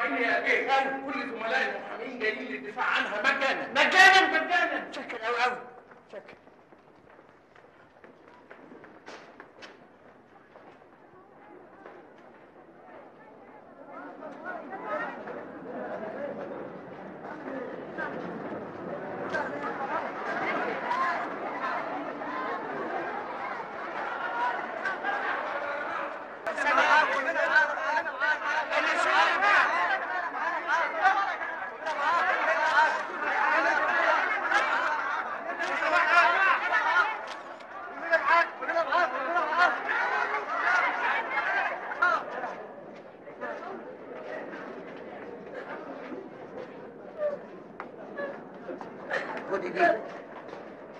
اسماعيل يا بيه، كل زملائي المحامين جايين للدفاع عنها مجانا. مجانا. شكر قوي قوي. شكر. خدي دي.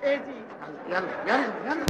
ايه دي؟ يلا يلا يلا.